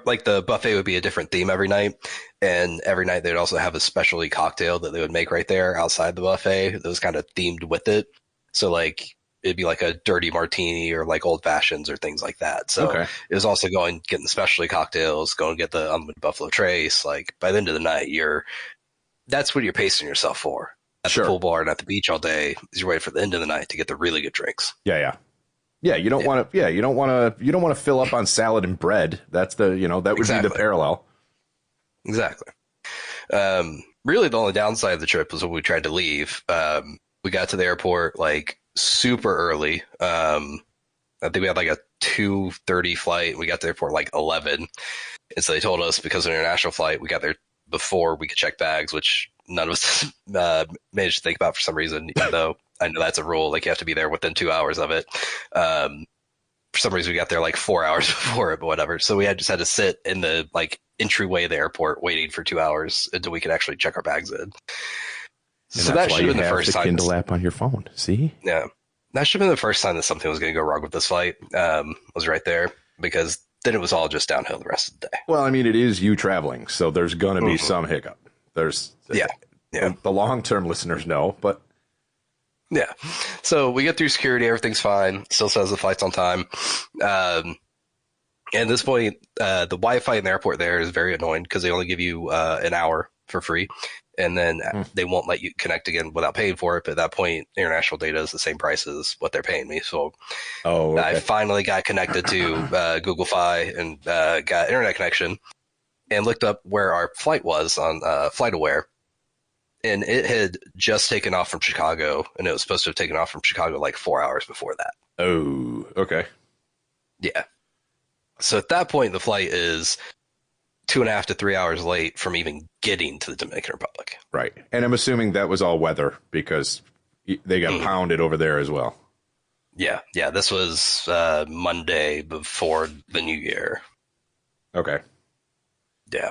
like the buffet would be a different theme every night, and every night they'd also have a specialty cocktail that they would make right there outside the buffet that was kind of themed with it. So like it'd be like a dirty martini or like old fashions or things like that. So It was also getting the specialty cocktails, going to get the unlimited Buffalo Trace. Like by the end of the night, that's what you're pacing yourself for at the pool bar and at the beach all day. Is you're waiting for the end of the night to get the really good drinks. Yeah, you don't want to. Yeah, you don't want to fill up on salad and bread. That's that would be the parallel. Exactly. Really, the only downside of the trip was when we tried to leave. We got to the airport like super early. I think we had like a 2:30 flight. We got to the airport like 11, and so they told us because of an international flight, we got there before we could check bags, which none of us managed to think about for some reason, even though I know that's a rule. Like you have to be there within 2 hours of it. For some reason we got there like 4 hours before it, but whatever. So we just had to sit in the like entryway of the airport waiting for 2 hours until we could actually check our bags in. So that should have been the first time. Kindle app on your phone. See? Yeah. That should have been the first time that something was going to go wrong with this flight. Was right there, because then it was all just downhill the rest of the day. Well, I mean, it is you traveling, so there's going to be some hiccup. There's the long-term listeners know, but yeah. So we get through security, everything's fine. Still says the flight's on time. And at this point, the Wi-Fi in the airport there is very annoying because they only give you an hour for free, and then they won't let you connect again without paying for it. But at that point, international data is the same price as what they're paying me. So I finally got connected to Google Fi and got internet connection and looked up where our flight was on FlightAware. And it had just taken off from Chicago, and it was supposed to have taken off from Chicago like 4 hours before that. Oh, okay. Yeah. So at that point, the flight is 2.5 to 3 hours late from even getting to the Dominican Republic. Right. And I'm assuming that was all weather because they got pounded over there as well. Yeah. Yeah. This was Monday before the New Year. Okay. Yeah.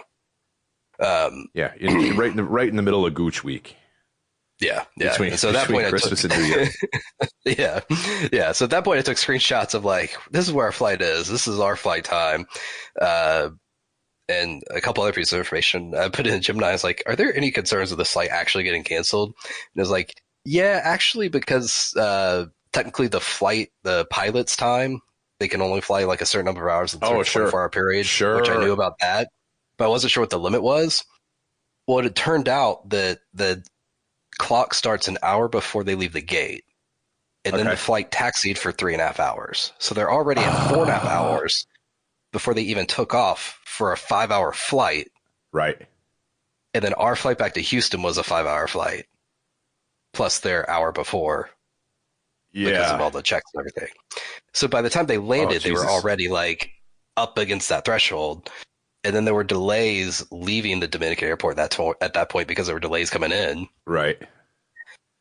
Yeah. Right in the middle of Gooch Week. Yeah. Yeah. Between, so at that point, Christmas and New Year. Yeah. Yeah. So at that point, I took screenshots of like, this is where our flight is. This is our flight time. And a couple other pieces of information I put in Gemini. I was like, are there any concerns of this flight actually getting canceled? And it was like, yeah, actually, because technically the pilot's time, they can only fly like a certain number of hours in a 24-hour period, which I knew about that, but I wasn't sure what the limit was. Well, it turned out that the clock starts an hour before they leave the gate, and then the flight taxied for 3.5 hours. So they're already at 4.5 hours before they even took off for a 5-hour flight. Right. And then our flight back to Houston was a 5-hour flight, plus their hour before. Yeah. Because of all the checks and everything. So by the time they landed, they were already like up against that threshold. And then there were delays leaving the Dominican airport at that point because there were delays coming in. Right.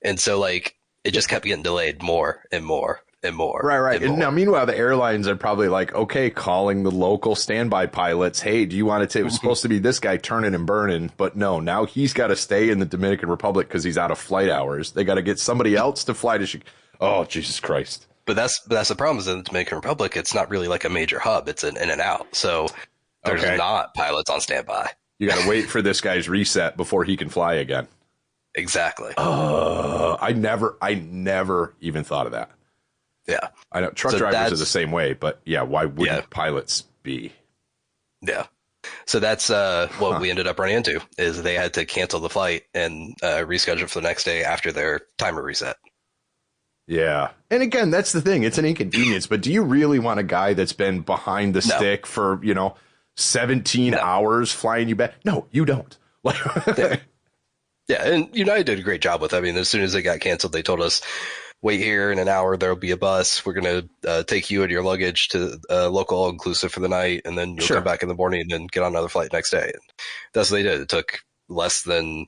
And so like it just kept getting delayed more and more and more. Right. And now, meanwhile, the airlines are probably like, okay, calling the local standby pilots. Hey, do you want to? It was supposed to be this guy turning and burning, but no, now he's got to stay in the Dominican Republic because he's out of flight hours. They got to get somebody else to fly to Chicago. Oh, Jesus Christ. But that's the problem is in the Dominican Republic, it's not really like a major hub. It's an in and out. So there's not pilots on standby. You got to wait for this guy's reset before he can fly again. Exactly. I never even thought of that. Yeah. I know truck drivers are the same way, but yeah, why wouldn't pilots be? Yeah. So that's what we ended up running into is they had to cancel the flight and reschedule for the next day after their timer reset. Yeah. And again, that's the thing. It's an inconvenience, but do you really want a guy that's been behind the stick for, 17 hours flying you back? No, you don't. Yeah. And United did a great job with it. I mean, as soon as it got canceled, they told us, wait here in an hour, there'll be a bus. We're going to take you and your luggage to local all-inclusive for the night, and then you'll come back in the morning and get on another flight next day. And that's what they did. It took less than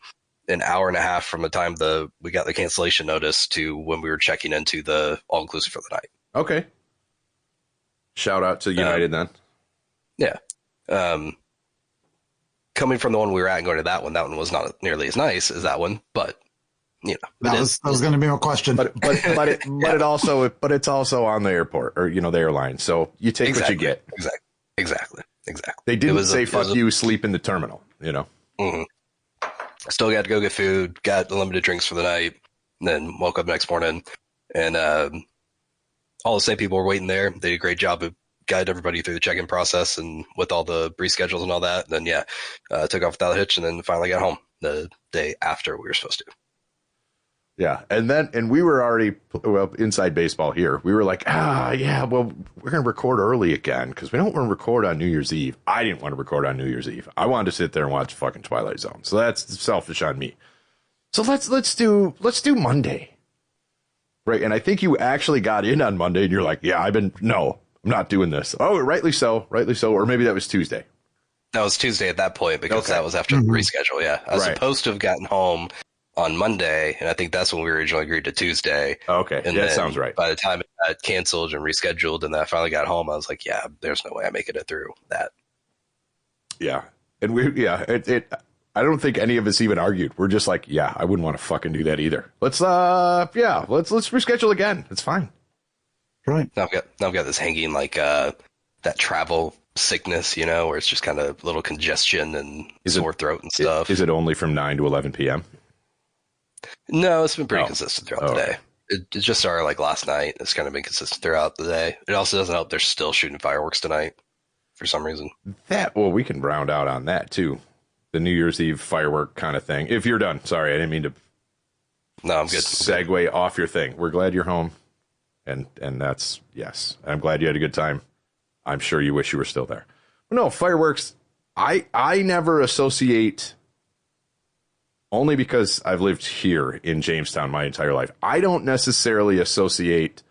an hour and a half from the time we got the cancellation notice to when we were checking into the all-inclusive for the night. Okay. Shout out to United then. Yeah. Coming from the one we were at and going to that one was not nearly as nice as that one, but that was going to be my question. But it's also on the airport or the airline, so you take what you get. Exactly. They didn't say fuck you, sleep in the terminal. Mm-hmm. Still got to go get food, got unlimited drinks for the night, and then woke up next morning, and all the same people were waiting there. They did a great job of guiding everybody through the check-in process and with all the reschedules and all that. And then took off without a hitch, and then finally got home the day after we were supposed to. Yeah, and we were already inside baseball here. We were like, we're going to record early again because we don't want to record on New Year's Eve. I didn't want to record on New Year's Eve. I wanted to sit there and watch fucking Twilight Zone. So that's selfish on me. So let's do Monday, right? And I think you actually got in on Monday, and you're like, I'm not doing this. Oh, rightly so, or maybe that was Tuesday. That was Tuesday at that point because that was after the reschedule. Yeah, I was supposed to have gotten home on Monday, and I think that's when we originally agreed to Tuesday. Okay, and that sounds right. By the time it got canceled and rescheduled, and then I finally got home, I was like, there's no way I'm making it through that. Yeah, and I don't think any of us even argued. We're just like, I wouldn't want to fucking do that either. Let's reschedule again. It's fine. Right. Now I've got this hanging like that travel sickness, where it's just kind of a little congestion and sore throat and stuff. Is it only from 9 to 11 p.m.? No, it's been pretty consistent throughout the day. It just started like last night. It's kind of been consistent throughout the day. It also doesn't help. They're still shooting fireworks tonight for some reason. We can round out on that too. The New Year's Eve firework kind of thing. If you're done, sorry, I didn't mean to. No, I'm good. Segue off your thing. We're glad you're home, and that's yes. I'm glad you had a good time. I'm sure you wish you were still there. But no, fireworks. I never associate only because I've lived here in Jamestown my entire life. I don't necessarily associate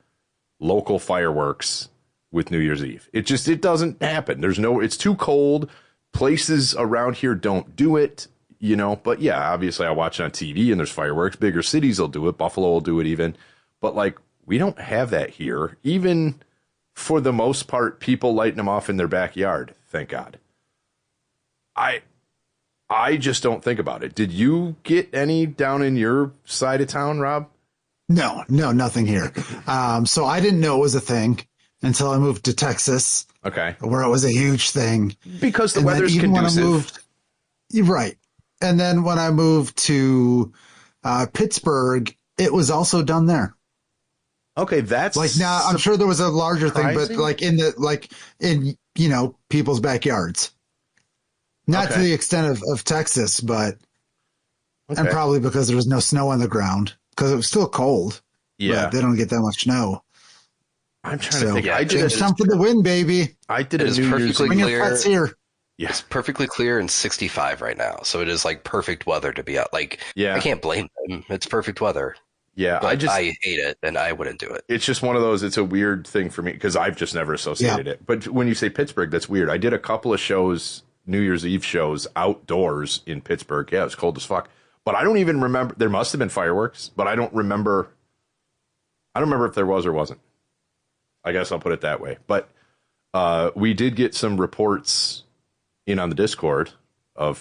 local fireworks with New Year's Eve. It doesn't happen. It's too cold. Places around here don't do it, but yeah, obviously I watch it on TV and there's fireworks. Bigger cities will do it. Buffalo will do it even. But like, we don't have that here. Even for the most part, people lighting them off in their backyard. Thank God. I just don't think about it. Did you get any down in your side of town, Rob? No, nothing here. So I didn't know it was a thing until I moved to Texas. Okay. Where it was a huge thing. Because the weather's conducive. Right. And then when I moved to Pittsburgh, it was also done there. Okay, that's like now. I'm sure there was a larger thing, but like in people's backyards. Not to the extent of Texas, but and probably because there was no snow on the ground because it was still cold. Yeah, they don't get that much snow. I'm trying to think. It's time for the win, baby. I did a New Year's Eve. Here. Yeah. It's perfectly clear and 65 right now, so it is like perfect weather to be out. Like, I can't blame them. It's perfect weather. Yeah, but I hate it, and I wouldn't do it. It's just one of those. It's a weird thing for me because I've just never associated it. But when you say Pittsburgh, that's weird. I did a couple of shows. New Year's Eve shows outdoors in Pittsburgh. Yeah, it was cold as fuck. But I don't even remember. There must have been fireworks, but I don't remember. I don't remember if there was or wasn't. I guess I'll put it that way. But we did get some reports in on the Discord of,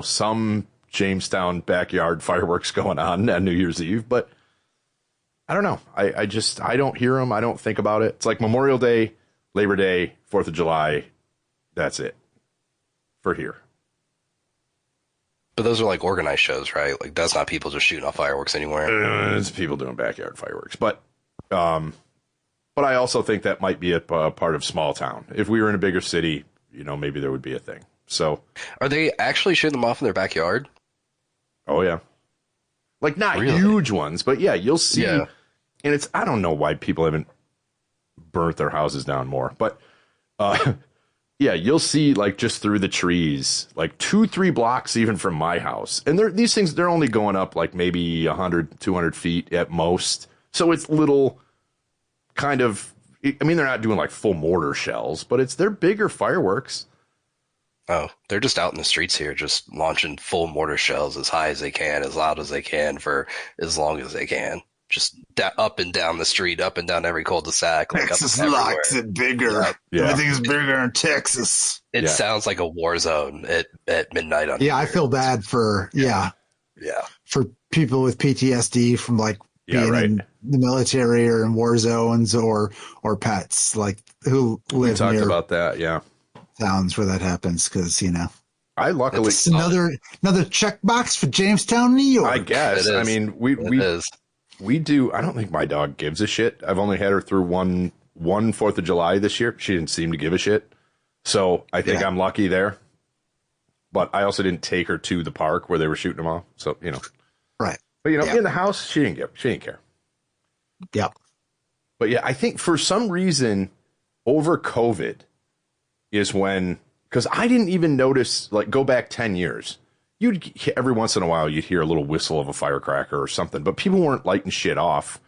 some Jamestown backyard fireworks going on New Year's Eve. But I don't know. I don't hear them. I don't think about it. It's like Memorial Day, Labor Day, 4th of July. That's it for here. But those are like organized shows, right? Like that's not people just shooting off fireworks anywhere. It's people doing backyard fireworks. But I also think that might be a part of small town. If we were in a bigger city, maybe there would be a thing. So are they actually shooting them off in their backyard? Oh yeah. Like not huge ones, but yeah, you'll see. Yeah. And I don't know why people haven't burnt their houses down more, but yeah, you'll see like just through the trees, like 2-3 blocks even from my house. And these things, they're only going up like maybe 100, 200 feet at most. So it's little kind of, they're not doing like full mortar shells, but they're bigger fireworks. Oh, they're just out in the streets here, just launching full mortar shells as high as they can, as loud as they can for as long as they can. Just up and down the street, up and down every cul-de-sac. Like Texas likes it bigger. Yeah. Everything's bigger in Texas. It sounds like a war zone at midnight on I feel bad for for people with PTSD from like being in the military or in war zones or pets like who live near. We talked about that, towns where that happens because I luckily it's another checkbox for Jamestown, New York. I guess. I mean, we do. I don't think my dog gives a shit. I've only had her through one 4th of July this year. She didn't seem to give a shit. So I think I'm lucky there. But I also didn't take her to the park where they were shooting them off. So, Right. But, in the house, she didn't care. Yep. But yeah, I think for some reason over COVID is when, because I didn't even notice, like go back 10 years. Every once in a while, you'd hear a little whistle of a firecracker or something, but people weren't lighting shit off.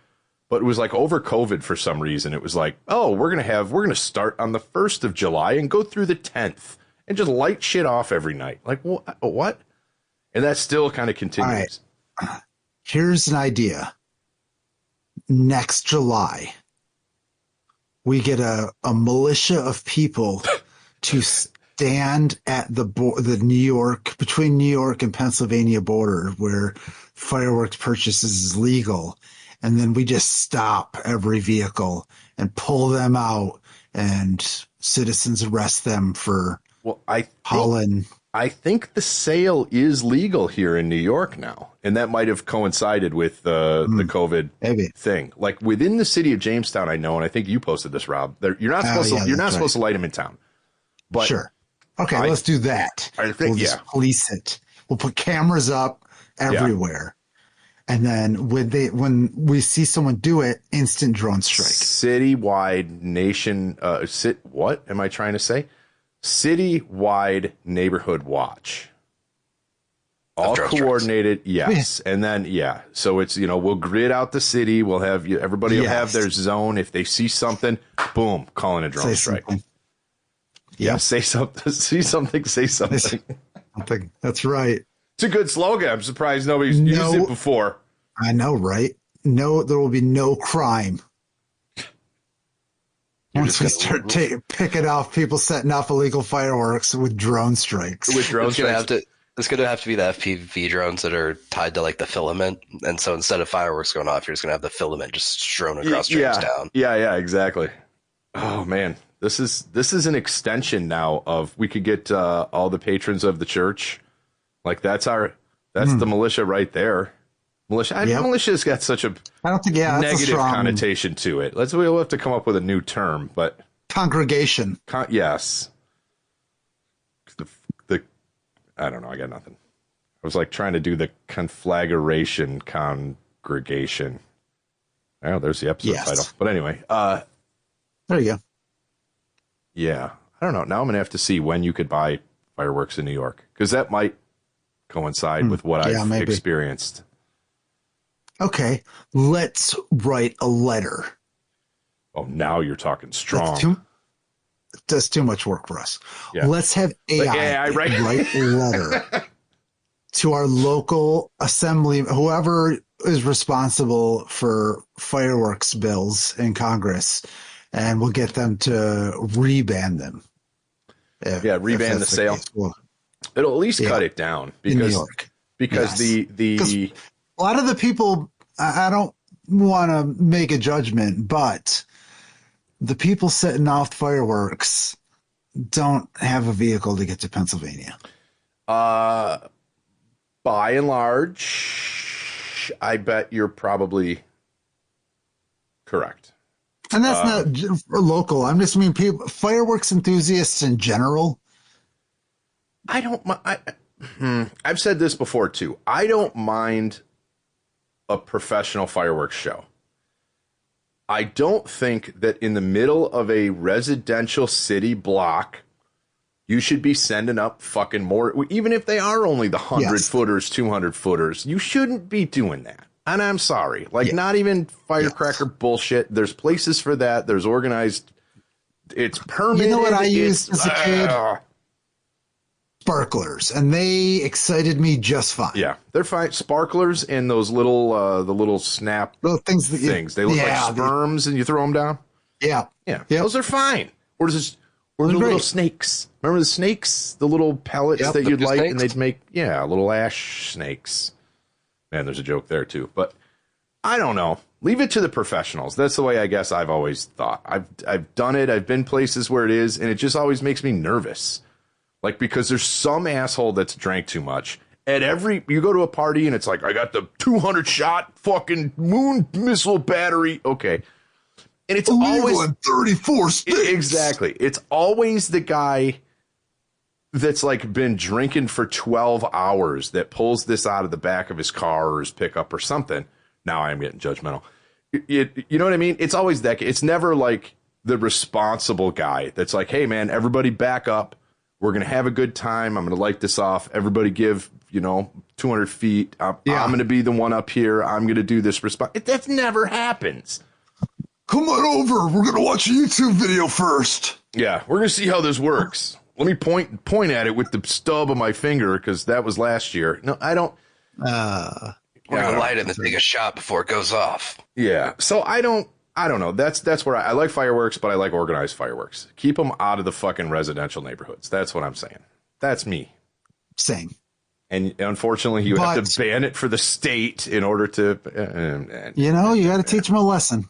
But it was like over COVID for some reason. It was like, oh, we're going to start on the 1st of July and go through the 10th and just light shit off every night. Like, what? And that still kind of continues. All right. Here's an idea. Next July, we get a militia of people to stand at the between New York and Pennsylvania border where fireworks purchases is legal. And then we just stop every vehicle and pull them out and citizens arrest them for hauling. I think the sale is legal here in New York now. And that might have coincided with the COVID thing. Like within the city of Jamestown, I know, and I think you posted this, Rob, you're not supposed to light them in town. But sure. Okay, let's do that. We'll just police it. We'll put cameras up everywhere. And then when we see someone do it, instant drone strike. Citywide nation. What am I trying to say? Citywide neighborhood watch. All coordinated, yes. And then, so it's, we'll grid out the city. We'll have everybody will have their zone. If they see something, boom, calling a drone strike. Yeah, say something, see something, say something. That's right. It's a good slogan. I'm surprised nobody's used it before. I know, right? No, there will be no crime. Once we start picking off people setting off illegal fireworks with drone strikes. It's going to have to be the FPV drones that are tied to like the filament. And so instead of fireworks going off, you're just going to have the filament just strewn across Jamestown. Yeah, exactly. Oh, man. This is an extension now of we could get all the patrons of the church. Like that's the militia right there. Militia's got such a negative connotation to it. We'll have to come up with a new term, but congregation. Yes. I don't know. I got nothing. I was like trying to do the conflagration congregation. Oh, there's the episode title. But anyway, there you go. Yeah, I don't know. Now I'm gonna have to see when you could buy fireworks in New York because that might coincide with what I've experienced. Okay, let's write a letter. Oh, now you're talking strong. That's too much work for us. Yeah. Let's have AI write a letter to our local assembly, whoever is responsible for fireworks bills in Congress, and we'll get them to reban them. Reban the sale. It'll at least cut it down because in New York. Because the a lot of the people, I don't want to make a judgment, but the people setting off fireworks don't have a vehicle to get to Pennsylvania. By and large, I bet you're probably correct. And that's not local. I'm just people, fireworks enthusiasts in general. I've said this before too. I don't mind a professional fireworks show. I don't think that in the middle of a residential city block, you should be sending up fucking more, even if they are only the 100-footers, 200-footers. You shouldn't be doing that. And I'm sorry. Not even firecracker bullshit. There's places for that. There's organized. It's permitted. You know what I used as a kid? Sparklers, and they excited me just fine. Yeah, they're fine. Sparklers and those little, the little snap things. They look like sperms, and you throw them down. Yeah. Those are fine. Or the little snakes. Remember the snakes? The little pellets that you'd light, and they'd make little ash snakes. Man, there's a joke there too. But I don't know. Leave it to the professionals. That's the way I guess I've always thought. I've done it. I've been places where it is, and it just always makes me nervous. Because there's some asshole that's drank too much. You go to a party and it's like, I got the 200 shot fucking moon missile battery. Okay. And it's always in 34 states. Exactly. It's always the guy that's been drinking for 12 hours that pulls this out of the back of his car or his pickup or something. Now I'm getting judgmental. You know what I mean? It's always that. It's never the responsible guy that's like, hey man, everybody back up. We're going to have a good time. I'm going to light this off. Everybody give, 200 feet. I'm going to be the one up here. I'm going to do this response. That never happens. Come on over. We're going to watch a YouTube video first. Yeah, we're going to see how this works. Let me point at it with the stub of my finger because that was last year. No, I don't. We're going to light it and take a shot before it goes off. Yeah, so I don't know. That's where I like fireworks, but I like organized fireworks. Keep them out of the fucking residential neighborhoods. That's what I'm saying. That's me. Same. And unfortunately, you have to ban it for the state in order to. You got to teach them a lesson.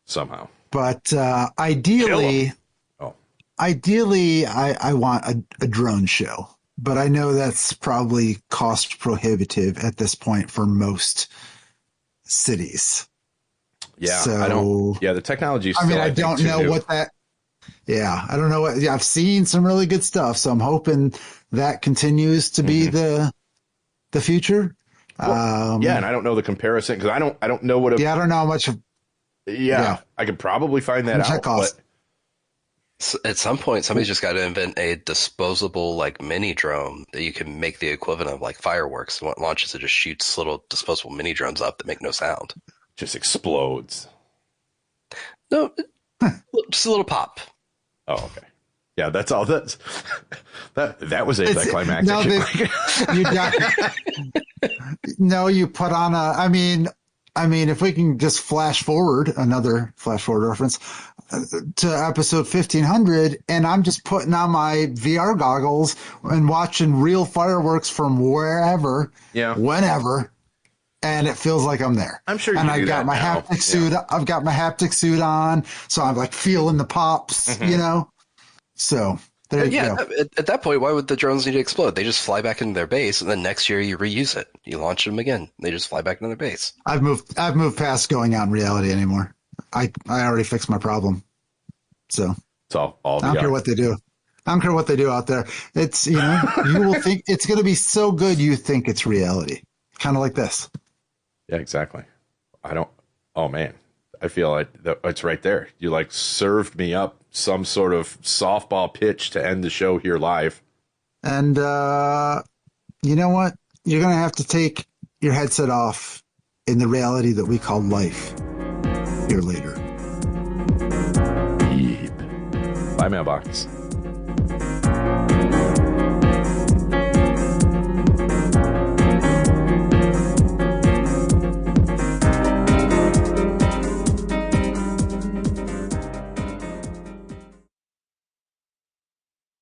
Somehow. But ideally, I want a drone show. But I know that's probably cost prohibitive at this point for most cities. Yeah, so, the technology is still, I don't know what that. Yeah, I don't know what. I've seen some really good stuff, so I'm hoping that continues to be the future. Well, and I don't know the comparison because I don't know what. I don't know how much. I could probably find that out. So at some point, somebody's just got to invent a disposable like mini drone that you can make the equivalent of like fireworks. When it launches, it just shoots little disposable mini drones up that make no sound. Just explodes. No, just a little pop. Oh, okay. Yeah, that's all. That was anticlimactic. No, you put on a. I mean, if we can just flash forward, another flash forward reference to episode 1500, and I'm just putting on my VR goggles and watching real fireworks from wherever, whenever, and it feels like I'm there. I'm sure. And I've got my haptic suit. I've got my haptic suit on, so I'm like feeling the pops, you know. So there you go. At that point, why would the drones need to explode? They just fly back into their base, and then next year you reuse it. You launch them again. They just fly back into their base. I've moved past going out in reality anymore. I already fixed my problem. So it's all I don't care what they do. I don't care what they do out there. It's, you know, you will think it's going to be so good you think it's reality. Kind of like this. Yeah, exactly. Oh man. I feel like it's right there. You like served me up some sort of softball pitch to end the show here live. And you know what? You're going to have to take your headset off in the reality that we call life here later. Bye, mailbox.